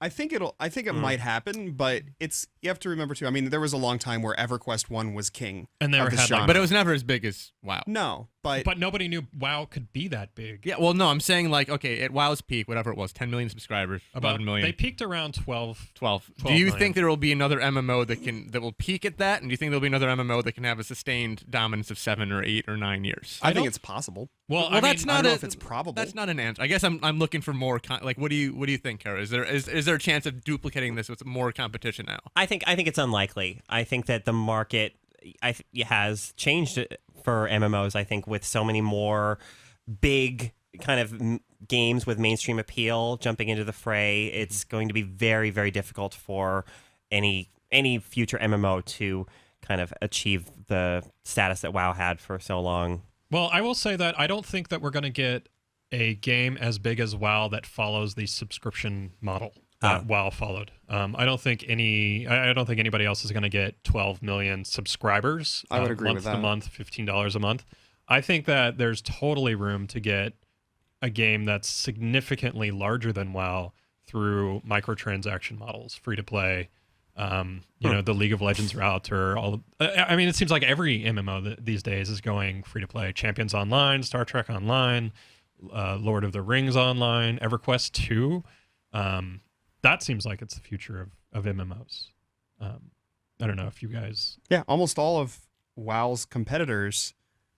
Speaker 4: I think it might happen, but you have to remember too. I mean, there was a long time where EverQuest 1 was king,
Speaker 1: and they were headlining.
Speaker 3: But it was never as big as WoW.
Speaker 4: No, but
Speaker 1: nobody knew WoW could be that big.
Speaker 3: Yeah, well, no, I'm saying like, okay, at WoW's peak, whatever it was, 10 million subscribers, 11 million.
Speaker 1: They peaked around 12.
Speaker 3: Do you think there will be another MMO that will peak at that? And do you think there'll be another MMO that can have a sustained dominance of 7 or 8 or 9 years?
Speaker 4: I think it's possible.
Speaker 1: Well,
Speaker 4: I don't know if it's probable.
Speaker 3: That's not an answer. I guess I'm looking for more. What do you think, Kara? Is there a chance of duplicating this with more competition now?
Speaker 2: I think it's unlikely. I think that the market has changed for MMOs. I think with so many more big kind of games with mainstream appeal jumping into the fray, it's going to be very, very difficult for any future MMO to kind of achieve the status that WoW had for so long.
Speaker 1: Well, I will say that I don't think that we're going to get a game as big as WoW that follows the subscription model that WoW followed. I don't think anybody else is going to get 12 million subscribers.
Speaker 4: I would agree with that.
Speaker 1: Month to month, $15 a month. I think that there's totally room to get a game that's significantly larger than WoW through microtransaction models, free to play. The League of Legends route, or all. I mean, it seems like every MMO these days is going free to play. Champions Online, Star Trek Online, Lord of the Rings Online, EverQuest 2. That seems like it's the future of MMOs. I don't know if you guys.
Speaker 4: Yeah, almost all of WoW's competitors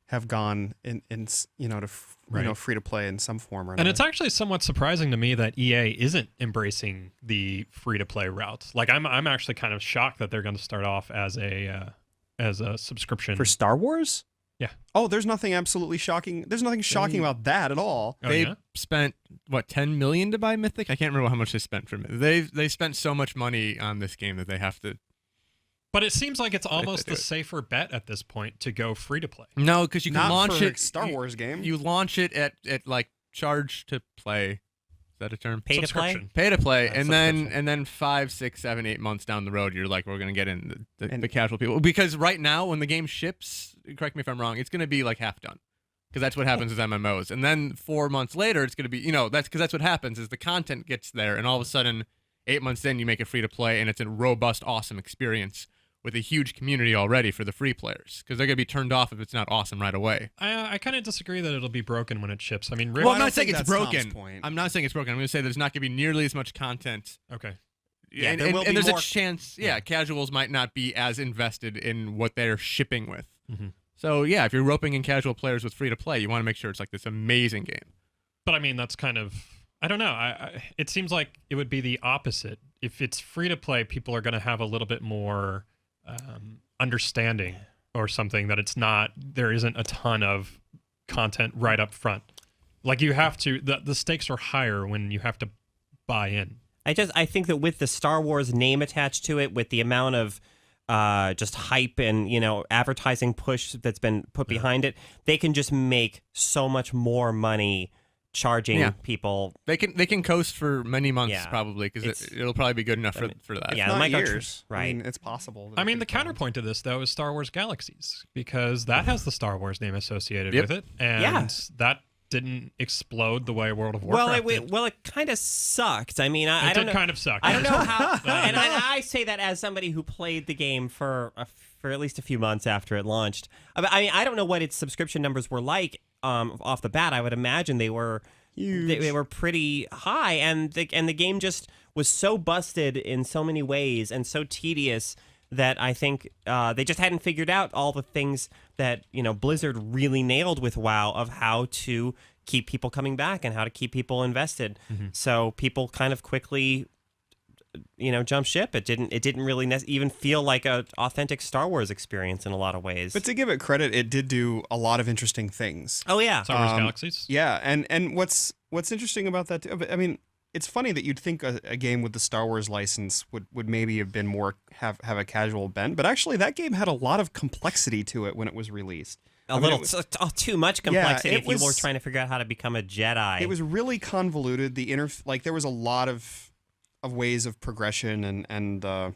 Speaker 4: have gone to free to play in some form or another.
Speaker 1: And it's actually somewhat surprising to me that EA isn't embracing the free to play route. Like I'm actually kind of shocked that they're going to start off as a subscription
Speaker 4: for Star Wars.
Speaker 1: Yeah.
Speaker 4: Oh, there's nothing absolutely shocking. There's nothing shocking about that at all.
Speaker 1: Oh,
Speaker 3: they spent what, 10 million to buy Mythic? I can't remember how much they spent for it. They spent so much money on this game that they have to.
Speaker 1: But it seems like it's almost the safer bet at this point to go free to play.
Speaker 3: No, because you can launch it.
Speaker 4: Star Wars game.
Speaker 3: You launch it at like charge to play. Is that a term?
Speaker 2: Pay to play.
Speaker 3: Pay to play, and then 5, 6, 7, 8 months down the road, you're like, we're gonna get in the casual people, because right now when the game ships, correct me if I'm wrong, it's gonna be like half done, because that's what happens with MMOs, and then 4 months later, it's gonna be that's what happens is the content gets there, and all of a sudden 8 months in, you make it free to play, and it's a robust, awesome experience with a huge community already for the free players, because they're going to be turned off if it's not awesome right away.
Speaker 1: I kind of disagree that it'll be broken when it ships. I mean,
Speaker 3: well, I'm not saying it's broken. I'm not saying it's broken. I'm going to say there's not going to be nearly as much content.
Speaker 1: Okay.
Speaker 2: Yeah,
Speaker 3: and there's a chance, casuals might not be as invested in what they're shipping with.
Speaker 1: Mm-hmm.
Speaker 3: So, yeah, if you're roping in casual players with free to play, you want to make sure it's like this amazing game.
Speaker 1: But I mean, that's kind of, I don't know. It seems like it would be the opposite. If it's free to play, people are going to have a little bit more understanding or something, that there isn't a ton of content right up front. Like you have to, the stakes are higher when you have to buy in.
Speaker 2: I think that with the Star Wars name attached to it, with the amount of just hype and advertising push that's been put behind it, they can just make so much more money charging people.
Speaker 3: They can coast for many months probably because it'll probably be good enough for that.
Speaker 2: Yeah,
Speaker 4: Not
Speaker 2: the
Speaker 4: years.
Speaker 2: right?
Speaker 4: I mean, it's possible.
Speaker 1: I mean, the counterpoint to this, though, is Star Wars Galaxies, because that has the Star Wars name associated with it, and that didn't explode the way World of Warcraft did.
Speaker 2: Well, it kind of sucked. I mean, I
Speaker 1: It
Speaker 2: don't
Speaker 1: did
Speaker 2: know.
Speaker 1: kind of suck.
Speaker 2: I don't know how, and I say that as somebody who played the game for at least a few months after it launched. I mean, I don't know what its subscription numbers were like off the bat. I would imagine they were huge. They were pretty high, and the game just was so busted in so many ways and so tedious that I think they just hadn't figured out all the things that Blizzard really nailed with WoW of how to keep people coming back and how to keep people invested. So people kind of quickly jump ship. It didn't really even feel like a authentic Star Wars experience in a lot of ways.
Speaker 4: But to give it credit, it did do a lot of interesting things.
Speaker 2: Oh yeah,
Speaker 1: Star Wars Galaxies.
Speaker 4: Yeah, and what's interesting about that too, I mean, it's funny that you'd think a game with the Star Wars license would maybe have been more have a casual bent, but actually that game had a lot of complexity to it when it was released.
Speaker 2: Too much complexity if you were
Speaker 4: was
Speaker 2: trying to figure out how to become a Jedi.
Speaker 4: It was really convoluted. There was a lot of ways of progression and I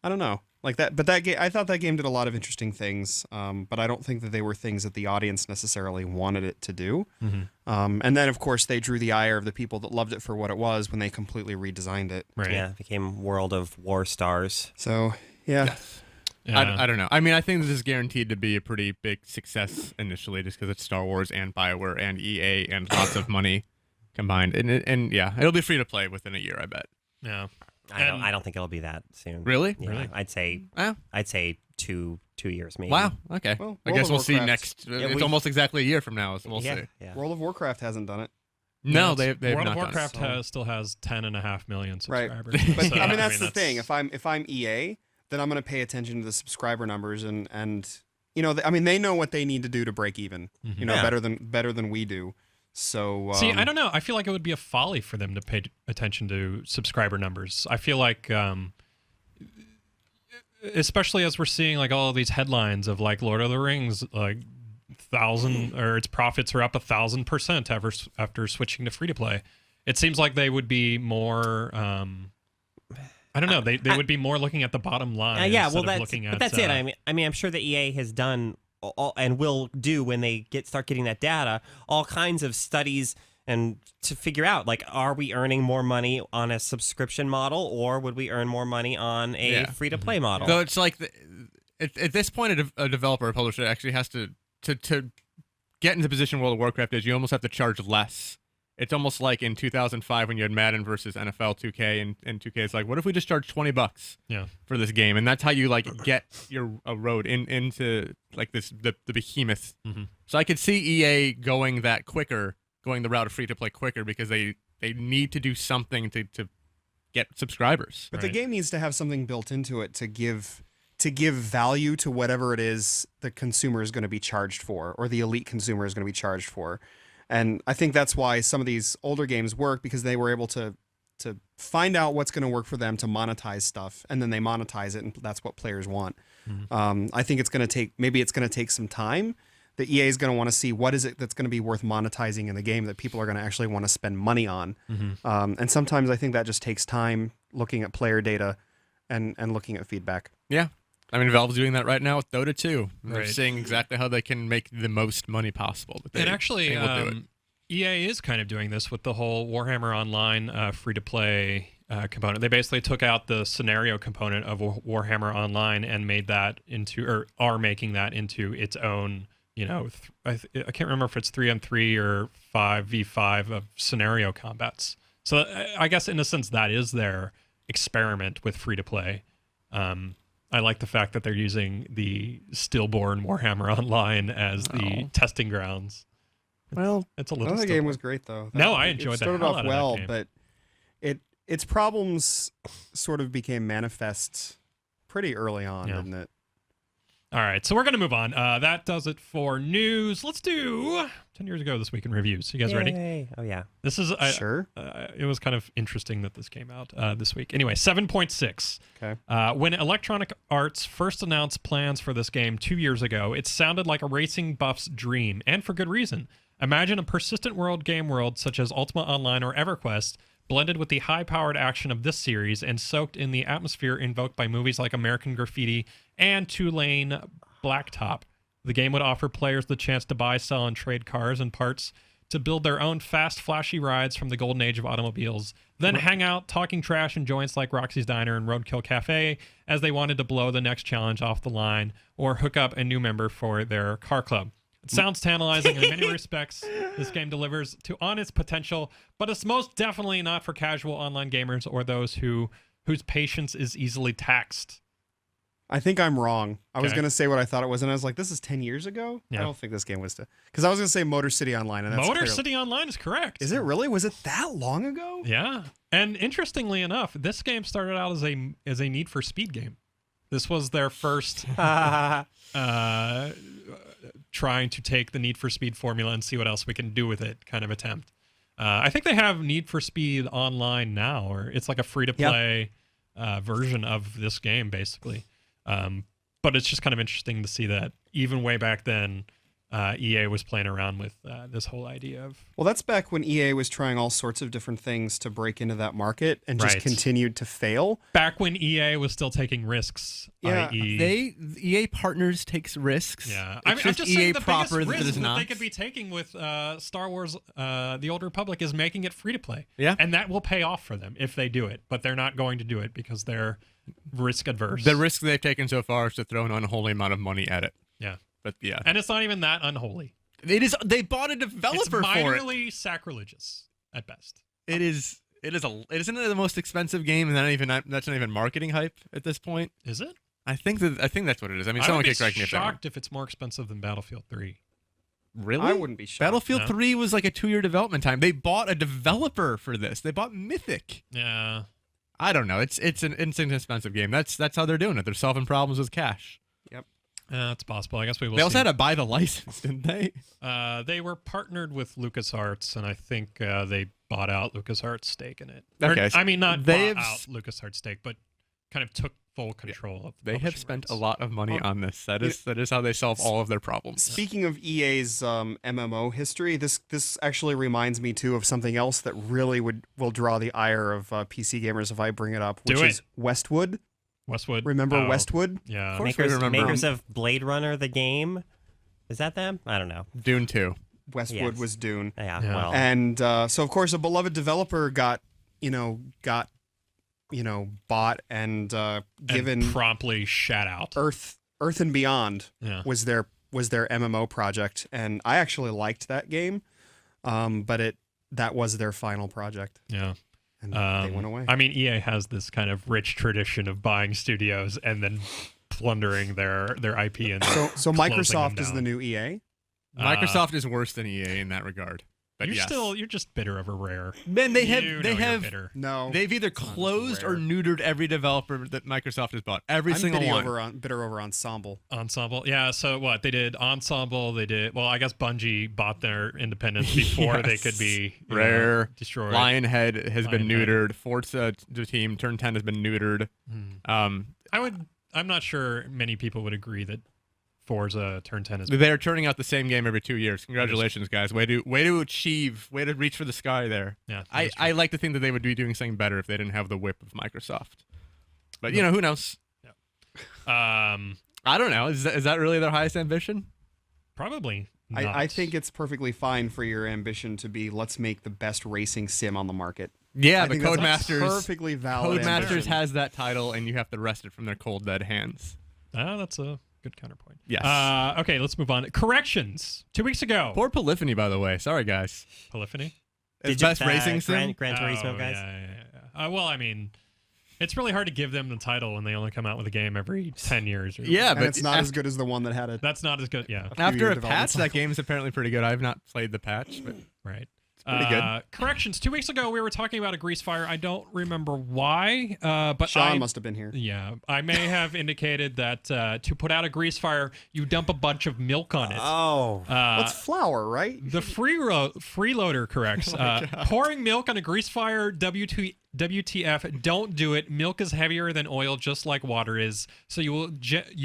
Speaker 4: don't know, like that. But that game, I thought that game did a lot of interesting things. But I don't think that they were things that the audience necessarily wanted it to do. And then of course they drew the ire of the people that loved it for what it was when they completely redesigned it.
Speaker 1: Right.
Speaker 2: Yeah, it became World of War Stars.
Speaker 4: So yeah.
Speaker 1: Yeah.
Speaker 3: I don't know. I mean, I think this is guaranteed to be a pretty big success initially, just because it's Star Wars and BioWare and EA and lots of money combined. And yeah, it'll be free to play within a year, I bet.
Speaker 1: Yeah.
Speaker 2: I don't think it'll be that soon.
Speaker 3: Really?
Speaker 2: Yeah,
Speaker 1: Really?
Speaker 2: I'd say 2 years maybe.
Speaker 3: Wow. Okay.
Speaker 4: Well,
Speaker 3: I
Speaker 4: World
Speaker 3: guess
Speaker 4: of
Speaker 3: we'll see
Speaker 4: Warcraft-
Speaker 3: next.
Speaker 2: Yeah,
Speaker 3: It's
Speaker 2: we-
Speaker 3: almost exactly a year from now, so we'll see.
Speaker 2: Yeah.
Speaker 4: World of Warcraft hasn't done it.
Speaker 3: No, they've
Speaker 1: World
Speaker 3: not
Speaker 1: of
Speaker 3: done it.
Speaker 1: Warcraft still has 10.5 million
Speaker 4: Right.
Speaker 1: subscribers.
Speaker 4: But
Speaker 1: So,
Speaker 4: I mean that's the thing. If I'm EA, then I'm going to pay attention to the subscriber numbers and I mean they know what they need to do to break even.
Speaker 2: Yeah.
Speaker 4: better than we do. So
Speaker 1: See, I don't know. I feel like it would be a folly for them to pay attention to subscriber numbers. I feel like, especially as we're seeing like all of these headlines of like Lord of the Rings, like its profits are up 1,000% after switching to free to play. It seems like they would be more. I don't know. They would be more looking at the bottom line. Instead of looking at,
Speaker 2: that's it. I mean, I'm sure that EA has done and will do when they start getting that data, all kinds of studies and to figure out like, are we earning more money on a subscription model or would we earn more money on a free to play model?
Speaker 3: So it's like at this point, a developer, a publisher actually has to get into the position World of Warcraft is. You almost have to charge less. It's almost like in 2005 when you had Madden versus NFL 2K, and 2K is like, what if we just charge $20 for this game? And that's how you like get a road into like the behemoth. So I could see EA going the route of free to play quicker because they need to do something to get subscribers.
Speaker 4: But the game needs to have something built into it to give value to whatever it is the consumer is going to be charged for, or the elite consumer is going to be charged for. And I think that's why some of these older games work, because they were able to find out what's going to work for them to monetize stuff, and then they monetize it, and that's what players want. I think it's going to take some time. The EA is going to want to see what is it that's going to be worth monetizing in the game that people are going to actually want to spend money on. And sometimes I think that just takes time, looking at player data and looking at feedback.
Speaker 3: Yeah. I mean, Valve's doing that right now with Dota 2. They're
Speaker 1: Right.
Speaker 3: seeing exactly how they can make the most money possible. But
Speaker 1: And actually,
Speaker 3: they will do it.
Speaker 1: EA is kind of doing this with the whole Warhammer Online free-to-play component. They basically took out the scenario component of Warhammer Online and made that into, or are making that into its own, I can't remember if it's 3-on-3 or 5v5 of scenario combats. So I guess in a sense that is their experiment with free-to-play. I like the fact that they're using the stillborn Warhammer Online as the testing grounds.
Speaker 4: Well,
Speaker 1: it's a little.
Speaker 4: The game was great though.
Speaker 1: I enjoyed
Speaker 4: it
Speaker 1: the
Speaker 4: started
Speaker 1: hell
Speaker 4: off
Speaker 1: out of
Speaker 4: well,
Speaker 1: that game.
Speaker 4: but its problems sort of became manifest pretty early on, didn't it?
Speaker 1: All right, so we're going to move on. That does it for news. Let's do 10 years ago this week in reviews. You guys ready?
Speaker 2: Yay. Oh, yeah.
Speaker 1: This is
Speaker 4: Sure.
Speaker 1: It was kind of interesting that this came out this week. Anyway, 7.6.
Speaker 4: Okay.
Speaker 1: When Electronic Arts first announced plans for this game 2 years ago, it sounded like a racing buff's dream, and for good reason. Imagine a persistent world game world such as Ultima Online or EverQuest, blended with the high-powered action of this series and soaked in the atmosphere invoked by movies like American Graffiti and Two-Lane Blacktop. The game would offer players the chance to buy, sell, and trade cars and parts to build their own fast, flashy rides from the golden age of automobiles, then hang out talking trash in joints like Roxy's Diner and Roadkill Cafe as they wanted to blow the next challenge off the line or hook up a new member for their car club. It sounds tantalizing in many respects. This game delivers on its potential, but it's most definitely not for casual online gamers or those whose patience is easily taxed.
Speaker 4: I think I'm wrong. I was
Speaker 1: Okay.
Speaker 4: going to say what I thought it was, and I was like, this is 10 years ago?
Speaker 1: Yeah.
Speaker 4: I don't think this game was... Because I was going to say Motor City Online, and that's
Speaker 1: Motor
Speaker 4: clearly-
Speaker 1: City Online is correct.
Speaker 4: Is it really? Was it that long ago?
Speaker 1: Yeah. And interestingly enough, this game started out as a Need for Speed game. This was their first trying to take the Need for Speed formula and see what else we can do with it kind of attempt. I think they have Need for Speed Online now, or it's like a free-to-play version of this game, basically. But it's just kind of interesting to see that even way back then, EA was playing around with this whole idea of...
Speaker 4: Well, that's back when EA was trying all sorts of different things to break into that market and just
Speaker 1: Right.
Speaker 4: continued to fail.
Speaker 1: Back when EA was still taking risks,
Speaker 4: Yeah,
Speaker 1: i.e.
Speaker 3: EA Partners takes risks.
Speaker 1: Yeah,
Speaker 3: It's just
Speaker 1: I'm just
Speaker 3: EA
Speaker 1: saying the
Speaker 3: proper
Speaker 1: biggest
Speaker 3: that
Speaker 1: risk
Speaker 3: is
Speaker 1: that
Speaker 3: not.
Speaker 1: they could be taking with Star Wars: The Old Republic is making it free to play.
Speaker 3: Yeah.
Speaker 1: and that will pay off for them if they do it. But they're not going to do it because they're risk adverse.
Speaker 3: The risk they've taken so far is to throw an unholy amount of money at it.
Speaker 1: Yeah,
Speaker 3: But yeah,
Speaker 1: and it's not even that unholy.
Speaker 3: it is. They bought a
Speaker 1: It's
Speaker 3: developer for it.
Speaker 1: minorly sacrilegious at best.
Speaker 3: It is. Isn't it the most expensive game, and that's not even marketing hype at this point.
Speaker 1: Is it?
Speaker 3: I think that's what it is. I mean,
Speaker 1: I
Speaker 3: someone
Speaker 1: would be
Speaker 3: could correct me if I'm wrong.
Speaker 1: shocked if it's more expensive than Battlefield 3.
Speaker 3: Really?
Speaker 4: I wouldn't be shocked.
Speaker 3: Battlefield
Speaker 1: No?
Speaker 3: 3 was like a 2-year development time. They bought a developer for this. They bought Mythic.
Speaker 1: Yeah,
Speaker 3: I don't know. It's an inexpensive game. That's how they're doing it. They're solving problems with cash.
Speaker 1: it's possible. I guess we will.
Speaker 3: They also
Speaker 1: see.
Speaker 3: had to buy the license, didn't they?
Speaker 1: They were partnered with LucasArts, and I think they bought out LucasArts' stake in it.
Speaker 3: Okay,
Speaker 1: I mean, not
Speaker 3: they
Speaker 1: bought
Speaker 3: have
Speaker 1: out LucasArts' stake, but kind of took full control of the
Speaker 3: They have
Speaker 1: publishing
Speaker 3: spent
Speaker 1: rights.
Speaker 3: a lot of money on this. That is how they solve all of their problems.
Speaker 4: Speaking of EA's MMO history, this actually reminds me too of something else that really will draw the ire of PC gamers if I bring it up, which
Speaker 1: Do it.
Speaker 4: is Westwood.
Speaker 1: Westwood.
Speaker 4: Remember
Speaker 1: Oh,
Speaker 4: Westwood?
Speaker 1: Yeah.
Speaker 3: Of course we remember
Speaker 2: Makers
Speaker 3: them.
Speaker 2: of Blade Runner, the game. Is that them? I don't know.
Speaker 3: Dune 2.
Speaker 4: Westwood
Speaker 2: Yes.
Speaker 4: was Dune.
Speaker 2: Yeah,
Speaker 1: Yeah.
Speaker 2: well.
Speaker 4: And so of course a beloved developer got bought and given
Speaker 1: And promptly shat out.
Speaker 4: Earth and Beyond
Speaker 1: Yeah.
Speaker 4: was their MMO project, and I actually liked that game, but that was their final project,
Speaker 1: Yeah.
Speaker 4: and they went away.
Speaker 1: I mean, EA has this kind of rich tradition of buying studios and then plundering their IP and
Speaker 4: So
Speaker 1: closing
Speaker 4: Microsoft
Speaker 1: them
Speaker 4: is the
Speaker 1: down.
Speaker 4: new EA.
Speaker 3: Microsoft is worse than EA in that regard. But
Speaker 1: You're
Speaker 3: yes.
Speaker 1: you're just bitter over Rare.
Speaker 3: Man, they
Speaker 1: You know you're
Speaker 3: have
Speaker 1: bitter.
Speaker 4: No,
Speaker 3: they've either
Speaker 4: not as
Speaker 3: closed or
Speaker 4: rare.
Speaker 3: neutered every developer that Microsoft has bought. Every
Speaker 4: I'm
Speaker 3: single one.
Speaker 4: bitter over Ensemble.
Speaker 1: Ensemble. Yeah, so what? They did Ensemble, well, I guess Bungie bought their independence before they
Speaker 3: Yes.
Speaker 1: could be
Speaker 3: Rare.
Speaker 1: destroyed.
Speaker 3: Lionhead has been
Speaker 1: Lionhead.
Speaker 3: neutered. Forza the team Turn 10 has been neutered.
Speaker 1: I'm not sure many people would agree that Forza Turn 10 is
Speaker 3: They're turning out the same game every 2 years. Congratulations, guys. Way to achieve. Way to reach for the sky there.
Speaker 1: yeah.
Speaker 3: I like to think that they would be doing something better if they didn't have the whip of Microsoft. But who knows? I don't know. Is that really their highest ambition?
Speaker 1: Probably not.
Speaker 4: I think it's perfectly fine for your ambition to be let's make the best racing sim on the market.
Speaker 3: Yeah,
Speaker 4: I
Speaker 3: but
Speaker 4: think that's
Speaker 3: Codemasters
Speaker 4: perfectly valid.
Speaker 3: Codemasters
Speaker 4: ambition.
Speaker 3: has that title, and you have to wrest it from their cold dead hands.
Speaker 1: That's a good counterpoint.
Speaker 3: Yes.
Speaker 1: Okay, let's move on. Corrections. 2 weeks ago.
Speaker 3: Poor Polyphony, by the way. Sorry, guys.
Speaker 1: Polyphony.
Speaker 3: It's best racing
Speaker 2: Gran,
Speaker 3: sim.
Speaker 2: Gran Turismo,
Speaker 1: Oh,
Speaker 2: guys.
Speaker 1: Yeah. Well, I mean, it's really hard to give them the title when they only come out with a game every 10 years. Or
Speaker 3: Yeah,
Speaker 4: and
Speaker 3: but
Speaker 4: it's not as good as the one that had it.
Speaker 1: That's not as good. Yeah.
Speaker 3: After
Speaker 4: few-year
Speaker 3: a
Speaker 4: development
Speaker 3: patch, that
Speaker 4: cycle.
Speaker 3: game is apparently pretty good. I've not played the patch, but
Speaker 1: Right.
Speaker 3: Pretty good.
Speaker 1: Corrections. 2 weeks ago, we were talking about a grease fire. I don't remember why, but
Speaker 4: Sean must have been here.
Speaker 1: Yeah, I may have indicated that to put out a grease fire, you dump a bunch of milk on it.
Speaker 2: Oh.
Speaker 4: That's flour, right?
Speaker 1: The freeloader corrects. Pouring milk on a grease fire, WTF, don't do it. Milk is heavier than oil, just like water is. So you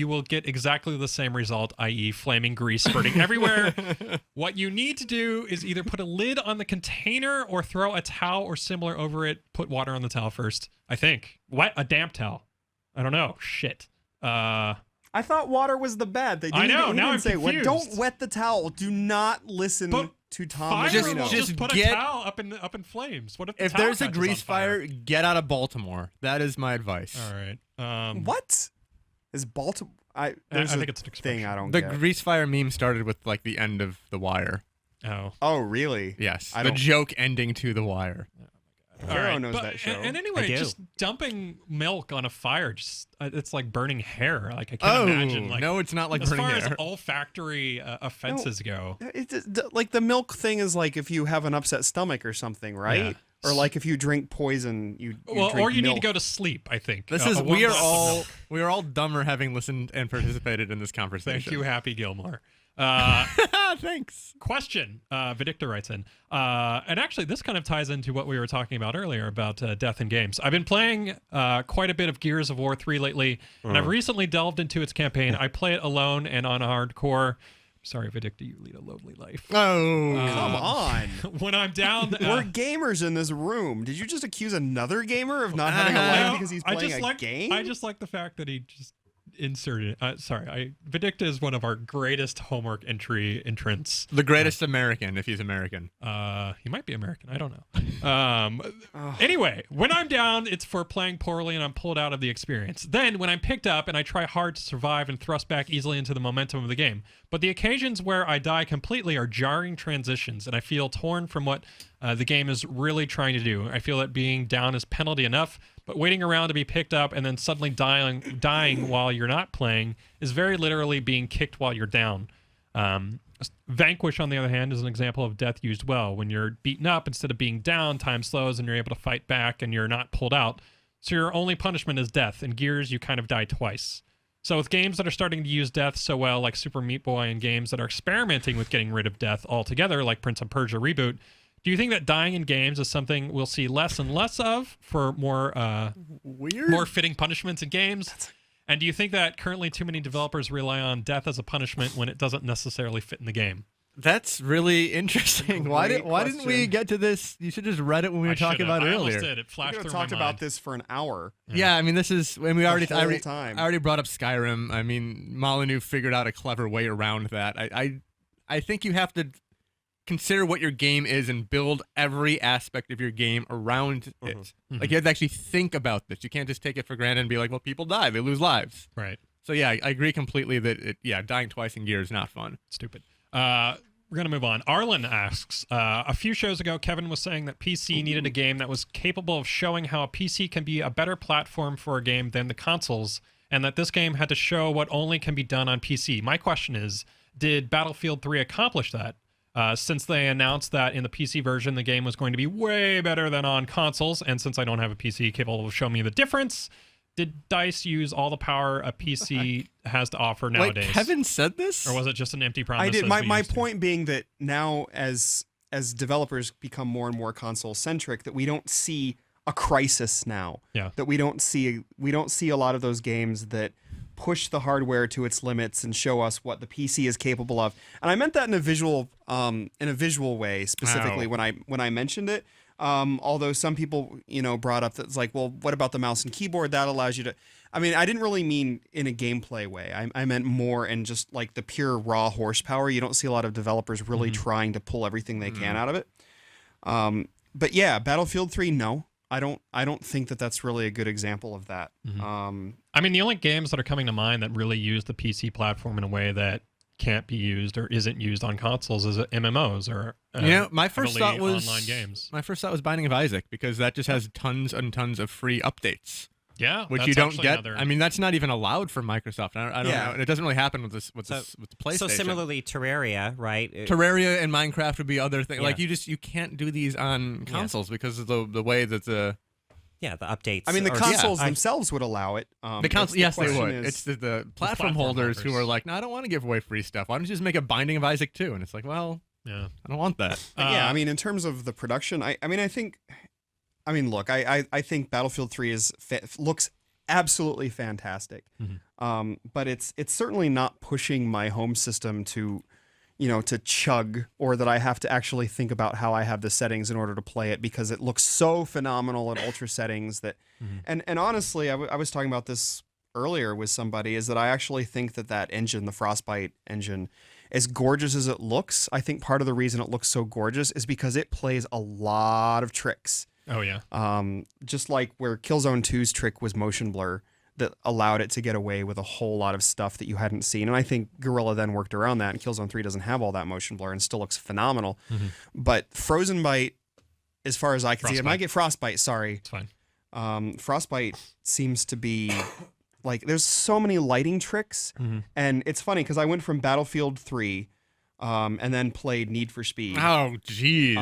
Speaker 1: will get exactly the same result, i.e. flaming grease spurting everywhere. What you need to do is either put a lid on the container or throw a towel or similar over it. Put water on the towel first, I think. What? A damp towel. I don't know. Shit.
Speaker 4: I thought water was the bad. They didn't,
Speaker 1: I know.
Speaker 4: They
Speaker 1: Now
Speaker 4: didn't
Speaker 1: I'm
Speaker 4: say,
Speaker 1: confused.
Speaker 4: don't wet the towel. Do not listen to Tom
Speaker 1: Fire
Speaker 4: Marino.
Speaker 1: will
Speaker 3: Just
Speaker 1: put
Speaker 3: get-
Speaker 1: a towel up in flames. What if the
Speaker 3: If
Speaker 1: towel
Speaker 3: there's a
Speaker 1: catches
Speaker 3: grease
Speaker 1: on fire?
Speaker 3: fire, get out of Baltimore. That is my advice.
Speaker 1: All right.
Speaker 4: What? Is Baltimore?
Speaker 1: I
Speaker 4: There's
Speaker 1: think
Speaker 4: a
Speaker 1: it's an
Speaker 4: thing
Speaker 1: expression.
Speaker 4: I don't
Speaker 3: The
Speaker 4: get.
Speaker 3: grease fire meme started with like the end of The Wire.
Speaker 1: Oh.
Speaker 4: Oh, really?
Speaker 3: Yes,
Speaker 4: I
Speaker 3: the
Speaker 4: don't-
Speaker 3: joke ending to The Wire.
Speaker 4: Hero knows that show.
Speaker 1: And anyway,
Speaker 2: I do.
Speaker 1: just dumping milk on a fire, just it's like burning hair. Like I can't imagine. Like,
Speaker 3: no, it's not like
Speaker 1: as
Speaker 3: burning
Speaker 1: far
Speaker 3: hair.
Speaker 1: as olfactory offenses go.
Speaker 4: Like the milk thing is like if you have an upset stomach or something, right?
Speaker 1: Yeah.
Speaker 4: Or like if you drink poison, you
Speaker 1: Well,
Speaker 4: drink
Speaker 1: or you
Speaker 4: milk.
Speaker 1: need to go to sleep. I think
Speaker 3: This
Speaker 1: A
Speaker 3: is
Speaker 1: warm
Speaker 3: we are
Speaker 1: glass of
Speaker 3: all
Speaker 1: milk.
Speaker 3: we are all dumber having listened and participated in this conversation.
Speaker 1: Thank you, Happy Gilmore.
Speaker 3: Thanks.
Speaker 1: Question. Vidicta writes in, and actually, this kind of ties into what we were talking about earlier about death in games. I've been playing quite a bit of Gears of War 3 lately, and I've recently delved into its campaign. I play it alone and on hardcore. Sorry, Vidicta, you lead a lonely life.
Speaker 3: Oh,
Speaker 4: Come on.
Speaker 1: When I'm down,
Speaker 4: We're gamers in this room. Did you just accuse another gamer of not having a life
Speaker 1: no,
Speaker 4: because he's
Speaker 1: I
Speaker 4: playing
Speaker 1: just
Speaker 4: a
Speaker 1: like,
Speaker 4: game?
Speaker 1: I just like the fact that he just inserted. Vidicta is one of our greatest homework entrants.
Speaker 3: the greatest American, if he's American.
Speaker 1: He might be American. I don't know. Anyway, when I'm down, it's for playing poorly and I'm pulled out of the experience. Then when I'm picked up and I try hard to survive and thrust back easily into the momentum of the game. But the occasions where I die completely are jarring transitions and I feel torn from what the game is really trying to do. I feel that being down is penalty enough, but waiting around to be picked up and then suddenly dying while you're not playing is very literally being kicked while you're down. Vanquish, on the other hand, is an example of death used well. When you're beaten up, instead of being down, time slows and you're able to fight back and you're not pulled out. So your only punishment is death. In Gears, you kind of die twice. So with games that are starting to use death so well, like Super Meat Boy, and games that are experimenting with getting rid of death altogether, like Prince of Persia Reboot, do you think that dying in games is something we'll see less and less of for more fitting punishments in games? And do you think that currently too many developers rely on death as a punishment when it doesn't necessarily fit in the game?
Speaker 3: That's really interesting. Why didn't we
Speaker 4: question.
Speaker 3: get to this? You should just read it when we were talking about it
Speaker 1: I
Speaker 3: earlier.
Speaker 1: almost did. It
Speaker 4: We
Speaker 1: flashed
Speaker 4: could have
Speaker 1: through my
Speaker 4: talked about
Speaker 1: mind.
Speaker 4: this for an hour.
Speaker 3: Yeah, I mean, this is when we already
Speaker 4: whole time.
Speaker 3: I already brought up Skyrim. I mean, Molyneux figured out a clever way around that. I think you have to consider what your game is and build every aspect of your game around it. Like you have to actually think about this. You can't just take it for granted and be like, well, people die, they lose lives.
Speaker 1: Right.
Speaker 3: So yeah, I agree completely that dying twice in Gears is not fun.
Speaker 1: Stupid. We're going to move on. Arlen asks, a few shows ago, Kevin was saying that PC needed a game that was capable of showing how a PC can be a better platform for a game than the consoles, and that this game had to show what only can be done on PC. My question is, did Battlefield 3 accomplish that? Since they announced that in the PC version, the game was going to be way better than on consoles, and since I don't have a PC capable of showing me the difference, did DICE use all the power a PC has to offer nowadays?
Speaker 3: Wait, Kevin said this?
Speaker 1: Or was it just an empty promise?
Speaker 4: I did.
Speaker 1: as
Speaker 4: My
Speaker 1: we used to?
Speaker 4: point being that now as developers become more and more console centric, that we don't see a crisis now.
Speaker 1: Yeah.
Speaker 4: That we don't see a lot of those games that push the hardware to its limits and show us what the PC is capable of. And I meant that in a visual way specifically when I mentioned it. Although some people, brought up that's like, well, what about the mouse and keyboard? That allows you to. I mean, I didn't really mean in a gameplay way. I meant more in just like the pure raw horsepower. You don't see a lot of developers really trying to pull everything they can out of it. But yeah, Battlefield 3, no. I don't think that that's really a good example of that.
Speaker 1: I mean, the only games that are coming to mind that really use the PC platform in a way that can't be used or isn't used on consoles is MMOs or
Speaker 3: my first thought was
Speaker 1: online games.
Speaker 3: My first thought was Binding of Isaac because that just has tons and tons of free updates.
Speaker 1: Yeah,
Speaker 3: which
Speaker 1: that's
Speaker 3: you don't
Speaker 1: actually
Speaker 3: get.
Speaker 1: another-
Speaker 3: I mean, that's not even allowed from Microsoft. I don't
Speaker 4: Yeah.
Speaker 3: know. And it doesn't really happen with this with the PlayStation.
Speaker 2: So similarly, Terraria, right?
Speaker 3: Terraria and Minecraft would be other things.
Speaker 2: Yeah.
Speaker 3: Like you can't do these on consoles because of the way that the
Speaker 2: Yeah, the updates.
Speaker 4: I mean, the
Speaker 2: are-
Speaker 4: consoles themselves would allow it.
Speaker 3: console. Yes, they
Speaker 4: question
Speaker 3: would.
Speaker 4: is-
Speaker 3: It's the platform
Speaker 1: platform
Speaker 3: holders who
Speaker 1: holders.
Speaker 3: are like, no, I don't want to give away free stuff. Why don't you just make a Binding of Isaac 2? And it's like, well,
Speaker 1: Yeah.
Speaker 3: I don't want that.
Speaker 4: But yeah, I mean, in terms of the production, I look, I think Battlefield 3 looks absolutely fantastic. But it's certainly not pushing my home system to, to chug, or that I have to actually think about how I have the settings in order to play it, because it looks so phenomenal at ultra settings that, and honestly, I was talking about this earlier with somebody, is that I actually think that engine, the Frostbite engine, as gorgeous as it looks, I think part of the reason it looks so gorgeous is because it plays a lot of tricks.
Speaker 1: Oh yeah.
Speaker 4: Just like where Killzone 2's trick was motion blur, that allowed it to get away with a whole lot of stuff that you hadn't seen. And I think Guerrilla then worked around that, and Killzone 3 doesn't have all that motion blur and still looks phenomenal. But Frozen Bite, as far as I can see, it might get Frostbite, sorry.
Speaker 1: It's fine.
Speaker 4: Frostbite seems to be like, there's so many lighting tricks. And it's funny because I went from Battlefield 3 and then played Need for Speed.
Speaker 3: Oh, jeez.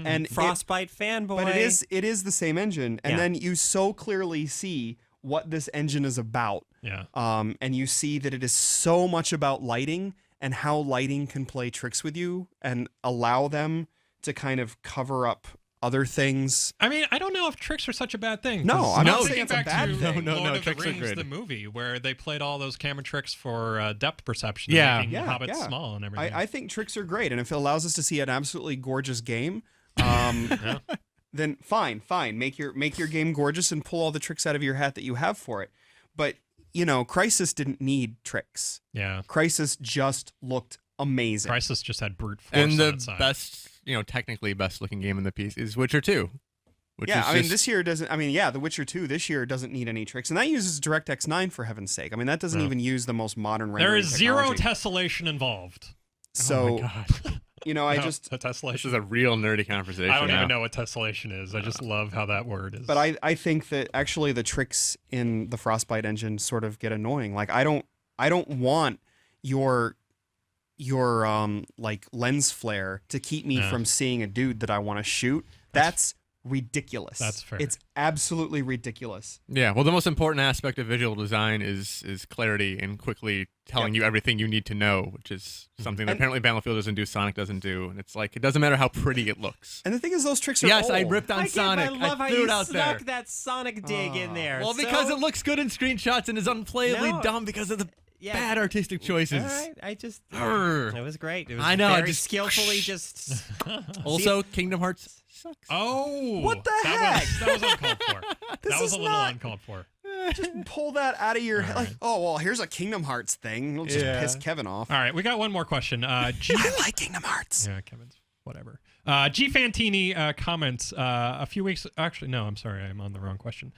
Speaker 4: And
Speaker 2: Frostbite fanboy.
Speaker 4: but it is the same engine, and
Speaker 2: Yeah.
Speaker 4: then you so clearly see what this engine is about.
Speaker 1: Yeah.
Speaker 4: And you see that it is so much about lighting and how lighting can play tricks with you and allow them to kind of cover up other things.
Speaker 1: I mean, I don't know if tricks are such a bad thing.
Speaker 4: No,
Speaker 1: 'cause
Speaker 4: I'm
Speaker 3: not
Speaker 1: thinking
Speaker 4: saying it's a
Speaker 1: back
Speaker 4: bad
Speaker 1: to
Speaker 4: thing.
Speaker 3: No,
Speaker 1: Lord of
Speaker 3: tricks
Speaker 1: the
Speaker 3: are
Speaker 1: Rings,
Speaker 3: good.
Speaker 1: the movie, where they played all those camera tricks for depth perception,
Speaker 3: Yeah.
Speaker 1: and making hobbits
Speaker 4: Yeah.
Speaker 1: small and everything.
Speaker 4: I think tricks are great, and if it allows us to see an absolutely gorgeous game, then fine. Make your game gorgeous and pull all the tricks out of your hat that you have for it. But Crysis didn't need tricks.
Speaker 1: Yeah.
Speaker 4: Crysis just looked amazing.
Speaker 1: Crisis just had brute force
Speaker 3: And
Speaker 1: on
Speaker 3: the
Speaker 1: its side.
Speaker 3: best, technically best looking game in the piece is Witcher 2. Which
Speaker 4: Yeah,
Speaker 3: is
Speaker 4: I mean,
Speaker 3: just-
Speaker 4: this year doesn't. I mean, yeah, The Witcher 2 this year doesn't need any tricks, and that uses DirectX 9 for heaven's sake. I mean, that doesn't even use the most modern rendering.
Speaker 1: There is zero
Speaker 4: technology.
Speaker 1: tessellation involved.
Speaker 3: Oh my
Speaker 4: So
Speaker 3: God.
Speaker 4: I
Speaker 1: No,
Speaker 4: just.
Speaker 1: a
Speaker 3: This
Speaker 1: tessellation.
Speaker 3: is a real nerdy conversation.
Speaker 1: I don't
Speaker 3: now.
Speaker 1: even know what tessellation is. I just love how that word is.
Speaker 4: But I think that actually the tricks in the Frostbite engine sort of get annoying. Like I don't want your like lens flare to keep me
Speaker 1: Yeah.
Speaker 4: from seeing a dude that I want to shoot. That's ridiculous.
Speaker 1: That's fair.
Speaker 4: It's absolutely ridiculous.
Speaker 3: Yeah, well, the most important aspect of visual design is clarity and quickly telling you everything you need to know, which is something that
Speaker 4: And-
Speaker 3: apparently Battlefield doesn't do, Sonic doesn't do, and it's like it doesn't matter how pretty it looks.
Speaker 4: And the thing is, those tricks are
Speaker 3: Yes, I
Speaker 4: old.
Speaker 3: ripped on Sonic.
Speaker 2: I love how
Speaker 3: threw
Speaker 2: you
Speaker 3: it out
Speaker 2: snuck
Speaker 3: there.
Speaker 2: that Sonic dig in there.
Speaker 3: Well, because
Speaker 2: So-
Speaker 3: it looks good in screenshots and is unplayably
Speaker 2: No.
Speaker 3: dumb because of the
Speaker 2: Yeah.
Speaker 3: bad artistic choices.
Speaker 2: All right, I just.
Speaker 3: Arr.
Speaker 2: It was great. It was
Speaker 3: I know,
Speaker 2: very
Speaker 3: just-
Speaker 2: skillfully just.
Speaker 3: Also, Kingdom Hearts sucks.
Speaker 1: oh,
Speaker 4: What the
Speaker 1: that
Speaker 4: heck?
Speaker 1: Was uncalled for.
Speaker 4: This
Speaker 1: That was
Speaker 4: is
Speaker 1: a little
Speaker 4: not-
Speaker 1: uncalled for.
Speaker 4: Pull that out of your head. Like, oh well, here's a Kingdom Hearts thing. It'll just
Speaker 3: Yeah.
Speaker 4: piss Kevin off.
Speaker 1: All right, we got one more question. G.
Speaker 4: I like Kingdom Hearts.
Speaker 1: Yeah, Kevin's whatever. G Fantini comments a few weeks. Actually, no, I'm sorry, I'm on the wrong question.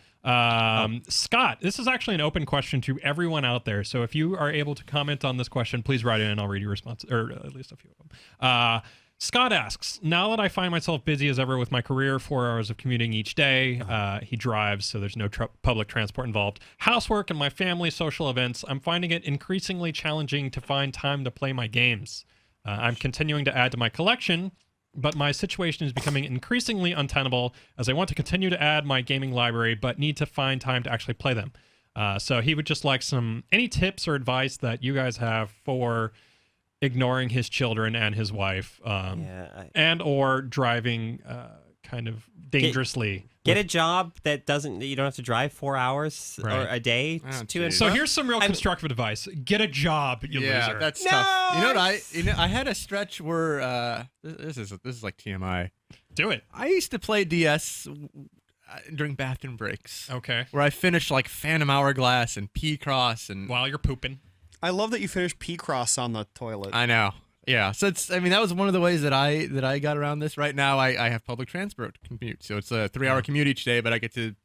Speaker 1: Scott, this is actually an open question to everyone out there. So if you are able to comment on this question, please write in and I'll read your response, or at least a few of them. Scott asks, now that I find myself busy as ever with my career, 4 hours of commuting each day, he drives, so there's no public transport involved, housework and my family social events, I'm finding it increasingly challenging to find time to play my games. I'm continuing to add to my collection, but my situation is becoming increasingly untenable as I want to continue to add my gaming library, but need to find time to actually play them. So he would just like any tips or advice that you guys have for ignoring his children and his wife, and or driving kind of dangerously.
Speaker 2: Get a job that you don't have to drive 4 hours
Speaker 1: Right.
Speaker 2: or a day
Speaker 3: Oh,
Speaker 2: to and
Speaker 3: geez.
Speaker 1: So
Speaker 2: from.
Speaker 1: here's some real constructive advice. Get a job, you
Speaker 3: Yeah,
Speaker 1: loser.
Speaker 3: that's
Speaker 2: No,
Speaker 3: tough. You know what I had a stretch where this is like TMI.
Speaker 1: Do it.
Speaker 3: I used to play DS during bathroom breaks,
Speaker 1: Okay.
Speaker 3: where I finished like Phantom Hourglass and P-Cross and
Speaker 1: While you're pooping.
Speaker 4: I love that you finished P-Cross on the toilet.
Speaker 3: I know. Yeah, so that was one of the ways that I got around this. Right now, I have public transport commute, so it's a 3-hour commute each day, but I get to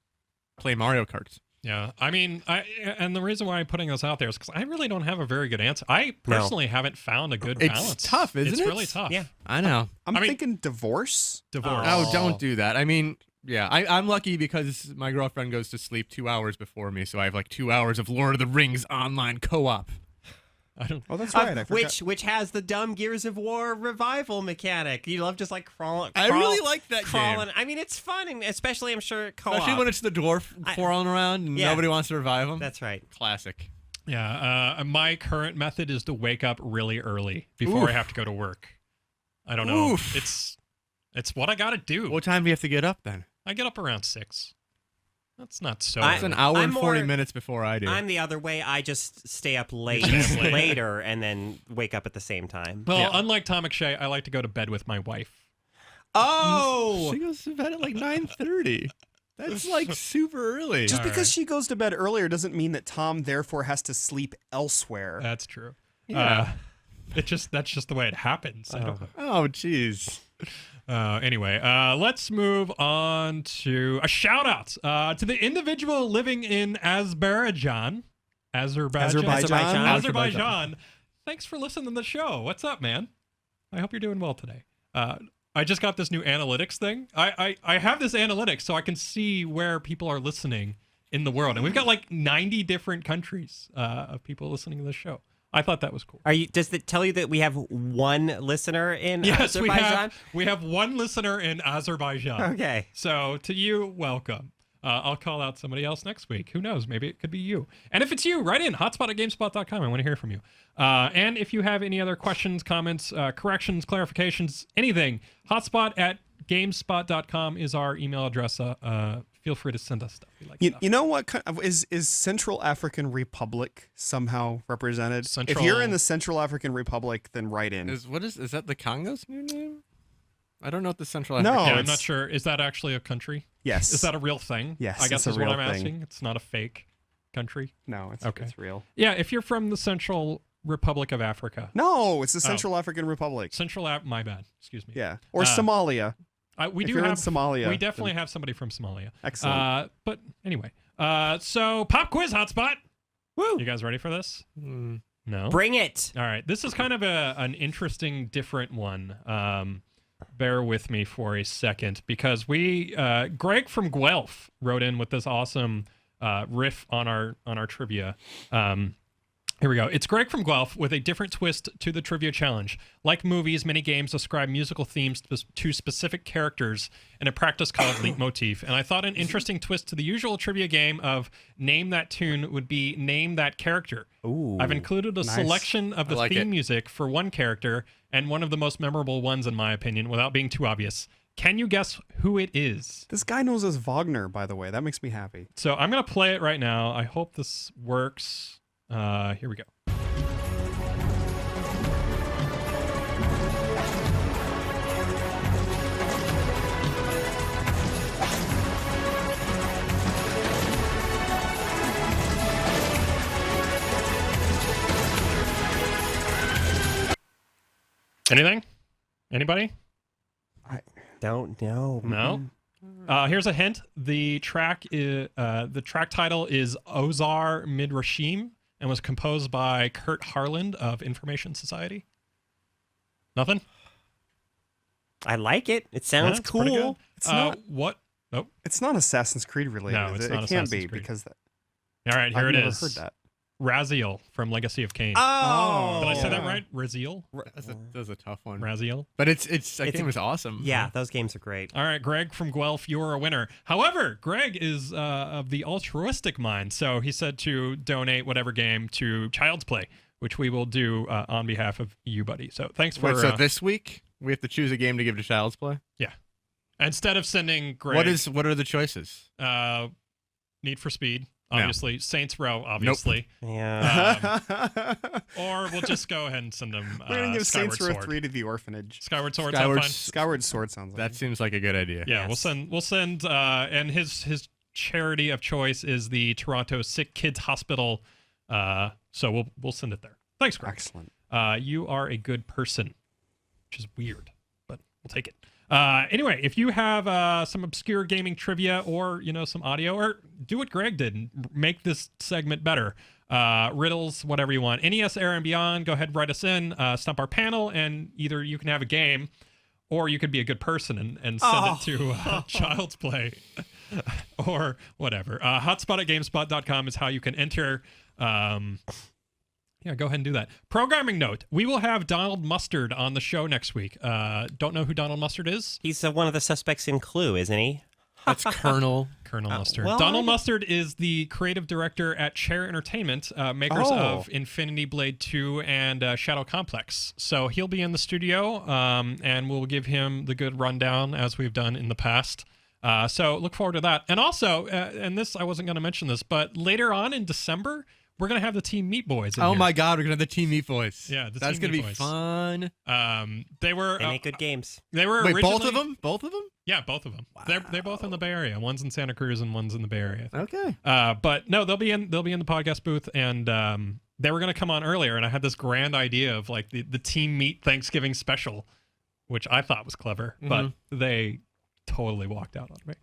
Speaker 3: play Mario Kart.
Speaker 1: Yeah, I mean, and the reason why I'm putting this out there is because I really don't have a very good answer. I personally haven't found a good balance.
Speaker 3: It's tough, isn't it?
Speaker 1: It's really tough.
Speaker 2: Yeah.
Speaker 3: I know.
Speaker 4: I'm
Speaker 1: I mean-
Speaker 4: thinking divorce.
Speaker 1: Divorce.
Speaker 3: Oh, don't do that. I mean, Yeah, I'm lucky because my girlfriend goes to sleep 2 hours before me, so I have like 2 hours of Lord of the Rings online co-op.
Speaker 1: I don't.
Speaker 4: Oh, that's right. I forgot.
Speaker 2: which has the dumb Gears of War revival mechanic. You love just like crawling.
Speaker 3: I really like that
Speaker 2: crawling.
Speaker 3: game.
Speaker 2: I mean, it's fun, and especially I'm sure co-op.
Speaker 3: Especially when it's the dwarf crawling around and
Speaker 2: Yeah.
Speaker 3: nobody wants to revive him.
Speaker 2: That's right.
Speaker 3: Classic.
Speaker 1: Yeah. My current method is to wake up really early before
Speaker 3: Oof.
Speaker 1: I have to go to work. I don't know.
Speaker 3: Oof.
Speaker 1: It's what I got to do.
Speaker 3: What time do you have to get up then?
Speaker 1: I get up around 6. That's not so.
Speaker 2: I-
Speaker 3: It's an
Speaker 1: early.
Speaker 3: hour
Speaker 2: I'm
Speaker 3: and 40
Speaker 2: more-
Speaker 3: minutes before I do.
Speaker 2: I'm the other way. I just stay up late later and then wake up at the same time.
Speaker 1: Well,
Speaker 3: Yeah.
Speaker 1: unlike Tom McShay, I like to go to bed with my wife.
Speaker 2: Oh,
Speaker 3: She goes to bed at like 9:30. That's like super early.
Speaker 4: Just
Speaker 1: All
Speaker 4: because
Speaker 1: right.
Speaker 4: she goes to bed earlier doesn't mean that Tom therefore has to sleep elsewhere.
Speaker 1: That's true.
Speaker 3: Yeah.
Speaker 1: That's just the way it happens. I don't.
Speaker 3: Oh, jeez.
Speaker 1: Anyway, let's move on to a shout out to the individual living in Azerbaijan. Azerbaijan. Thanks for listening to the show. What's up, man? I hope you're doing well today. I just got this new analytics thing. I have this analytics so I can see where people are listening in the world. And we've got like 90 different countries of people listening to the show. I thought that was cool.
Speaker 2: does it tell you that we have one listener in
Speaker 1: Yes,
Speaker 2: Azerbaijan?
Speaker 1: we have one listener in Azerbaijan.
Speaker 2: Okay.
Speaker 1: So to you, welcome. I'll call out somebody else next week. Who knows? Maybe it could be you. And if it's you, write in hotspot@gamespot.com. I want to hear from you. And if you have any other questions, comments, corrections, clarifications, anything, hotspot@gamespot.com is our email address. Feel free to send us stuff. We like stuff.
Speaker 4: You know what is Central African Republic somehow represented?
Speaker 1: Central-
Speaker 4: If you're in the Central African Republic, then write in.
Speaker 3: Is that the Congo's new name? I don't know what the Central
Speaker 4: No,
Speaker 3: African.
Speaker 1: Yeah, I'm
Speaker 4: it's-
Speaker 1: not sure. Is that actually a country?
Speaker 4: Yes.
Speaker 1: Is that a real thing?
Speaker 4: Yes,
Speaker 1: I guess
Speaker 4: it's a
Speaker 1: is what
Speaker 4: real
Speaker 1: I'm
Speaker 4: thing.
Speaker 1: asking. It's not a fake country.
Speaker 4: No, it's
Speaker 1: Okay.
Speaker 4: it's real.
Speaker 1: Yeah, if you're from the Central Republic of Africa.
Speaker 4: No, it's the Central African Republic.
Speaker 1: My bad. Excuse me.
Speaker 4: Yeah, or
Speaker 1: Uh,
Speaker 4: Somalia.
Speaker 1: We
Speaker 4: If
Speaker 1: do
Speaker 4: you're in
Speaker 1: have
Speaker 4: Somalia,
Speaker 1: We definitely have somebody from Somalia.
Speaker 4: Excellent.
Speaker 1: But anyway, so pop quiz hotspot.
Speaker 2: Woo.
Speaker 1: You guys ready for this? No.
Speaker 2: Bring it.
Speaker 1: All right. This is kind of an interesting, different one. Bear with me for a second because Greg from Guelph wrote in with this awesome riff on our trivia. Here we go. It's Greg from Guelph with a different twist to the trivia challenge. Like movies, many games ascribe musical themes to specific characters in a practice called leitmotif. And I thought an interesting twist to the usual trivia game of name that tune would be name that character.
Speaker 2: Ooh.
Speaker 1: I've included a
Speaker 4: Nice.
Speaker 1: selection of the
Speaker 3: I like
Speaker 1: theme
Speaker 3: it.
Speaker 1: music for one character and one of the most memorable ones in my opinion without being too obvious. Can you guess who it is?
Speaker 4: This guy knows his Wagner, by the way. That makes me happy.
Speaker 1: So I'm going to play it right now. I hope this works. Here we go. Anything? Anybody?
Speaker 2: Don't know.
Speaker 1: No. Here's a hint. The track title is Ozar Midrashim and was composed by Kurt Harland of Information Society. Nothing?
Speaker 2: I like it. It sounds
Speaker 1: That's pretty
Speaker 2: cool.
Speaker 1: good.
Speaker 4: It's not-
Speaker 1: What? Nope.
Speaker 4: It's not Assassin's Creed related.
Speaker 1: No, it's
Speaker 4: it
Speaker 1: not
Speaker 4: can't
Speaker 1: Assassin's
Speaker 4: be
Speaker 1: Creed.
Speaker 4: because that,
Speaker 1: All right, here
Speaker 4: I've
Speaker 1: it
Speaker 4: never
Speaker 1: is.
Speaker 4: heard that.
Speaker 1: Raziel from Legacy of Kain.
Speaker 2: Oh.
Speaker 1: Did I say that
Speaker 4: yeah.
Speaker 1: right? Raziel?
Speaker 3: That's a tough one.
Speaker 1: Raziel?
Speaker 3: But that game
Speaker 2: a-
Speaker 3: was awesome.
Speaker 2: Yeah, those games are great.
Speaker 1: All right, Greg from Guelph, you're a winner. However, Greg is of the altruistic mind, so he said to donate whatever game to Child's Play, which we will do on behalf of you, buddy. So thanks for...
Speaker 3: Wait, so this week we have to choose a game to give to Child's Play?
Speaker 1: yeah. Instead of sending Greg...
Speaker 3: What are the choices?
Speaker 1: Need for Speed,
Speaker 3: No.
Speaker 1: obviously. Saints Row, obviously.
Speaker 2: Yeah.
Speaker 1: Or we'll just go ahead and send him
Speaker 4: We're gonna give
Speaker 1: Skyward
Speaker 4: Saints Row
Speaker 1: Sword.
Speaker 4: 3 to the orphanage.
Speaker 1: Skyward Sword
Speaker 3: Skyward
Speaker 1: sound fine?
Speaker 4: Skyward Sword sounds like
Speaker 3: That
Speaker 4: it.
Speaker 3: seems like a good idea.
Speaker 1: Yeah,
Speaker 2: Yes.
Speaker 1: we'll send and his charity of choice is the Toronto Sick Kids Hospital. So we'll send it there. Thanks, Greg.
Speaker 4: Excellent.
Speaker 1: You are a good person, which is weird, but we'll take it. Anyway, if you have some obscure gaming trivia or some audio, or do what Greg did and make this segment better. Riddles, whatever you want. NES era and beyond, go ahead and write us in, stump our panel, and either you can have a game or you could be a good person and send it to Child's Play or whatever. Hotspot at GameSpot.com is how you can enter. Yeah, go ahead and do that. Programming note: we will have Donald Mustard on the show next week. Don't know who Donald Mustard is?
Speaker 2: He's one of the suspects in Clue, isn't he?
Speaker 3: That's Colonel
Speaker 1: Mustard.
Speaker 2: well,
Speaker 1: Donald Mustard is the creative director at Chair Entertainment, makers of Infinity Blade 2 and Shadow Complex. So he'll be in the studio, and we'll give him the good rundown as we've done in the past. So look forward to that. And also, and this, I wasn't going to mention this, but later on in December, we're going to have the Team Meat Boys in here.
Speaker 3: my God, we're going to have the Team Meat Boys.
Speaker 1: Yeah,
Speaker 3: that's going to be fun.
Speaker 1: They
Speaker 2: make good games.
Speaker 1: They were
Speaker 3: Wait,
Speaker 1: originally,
Speaker 3: both of them? Both of them?
Speaker 1: Yeah, both of them. Wow. They're both in the Bay Area. One's in Santa Cruz and one's in the Bay Area.
Speaker 3: Okay.
Speaker 1: But no, they'll be in the podcast booth, and they were going to come on earlier, and I had this grand idea of like the Team Meat Thanksgiving special, which I thought was clever, but they totally walked out on me.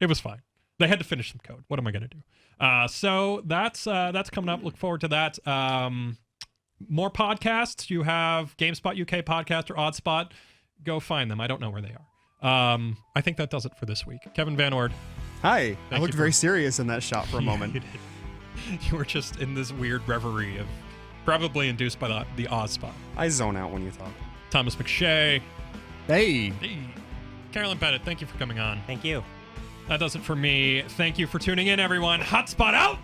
Speaker 1: It was fine. They had to finish some code. What am I going to do? So that's coming up. Look forward to that. More podcasts. You have GameSpot UK podcast or OddSpot. Go find them. I don't know where they are. I think that does it for this week. Kevin Van Ord.
Speaker 4: Hi. I
Speaker 1: you
Speaker 4: looked
Speaker 1: for-
Speaker 4: very serious in that shot for a moment.
Speaker 1: You did. You were just in this weird reverie of probably induced by the OddSpot.
Speaker 4: I zone out when you talk.
Speaker 1: Thomas McShay.
Speaker 3: Hey.
Speaker 1: Hey. Carolyn Pettit, thank you for coming on.
Speaker 2: Thank you.
Speaker 1: That does it for me. Thank you for tuning in, everyone. Hotspot out!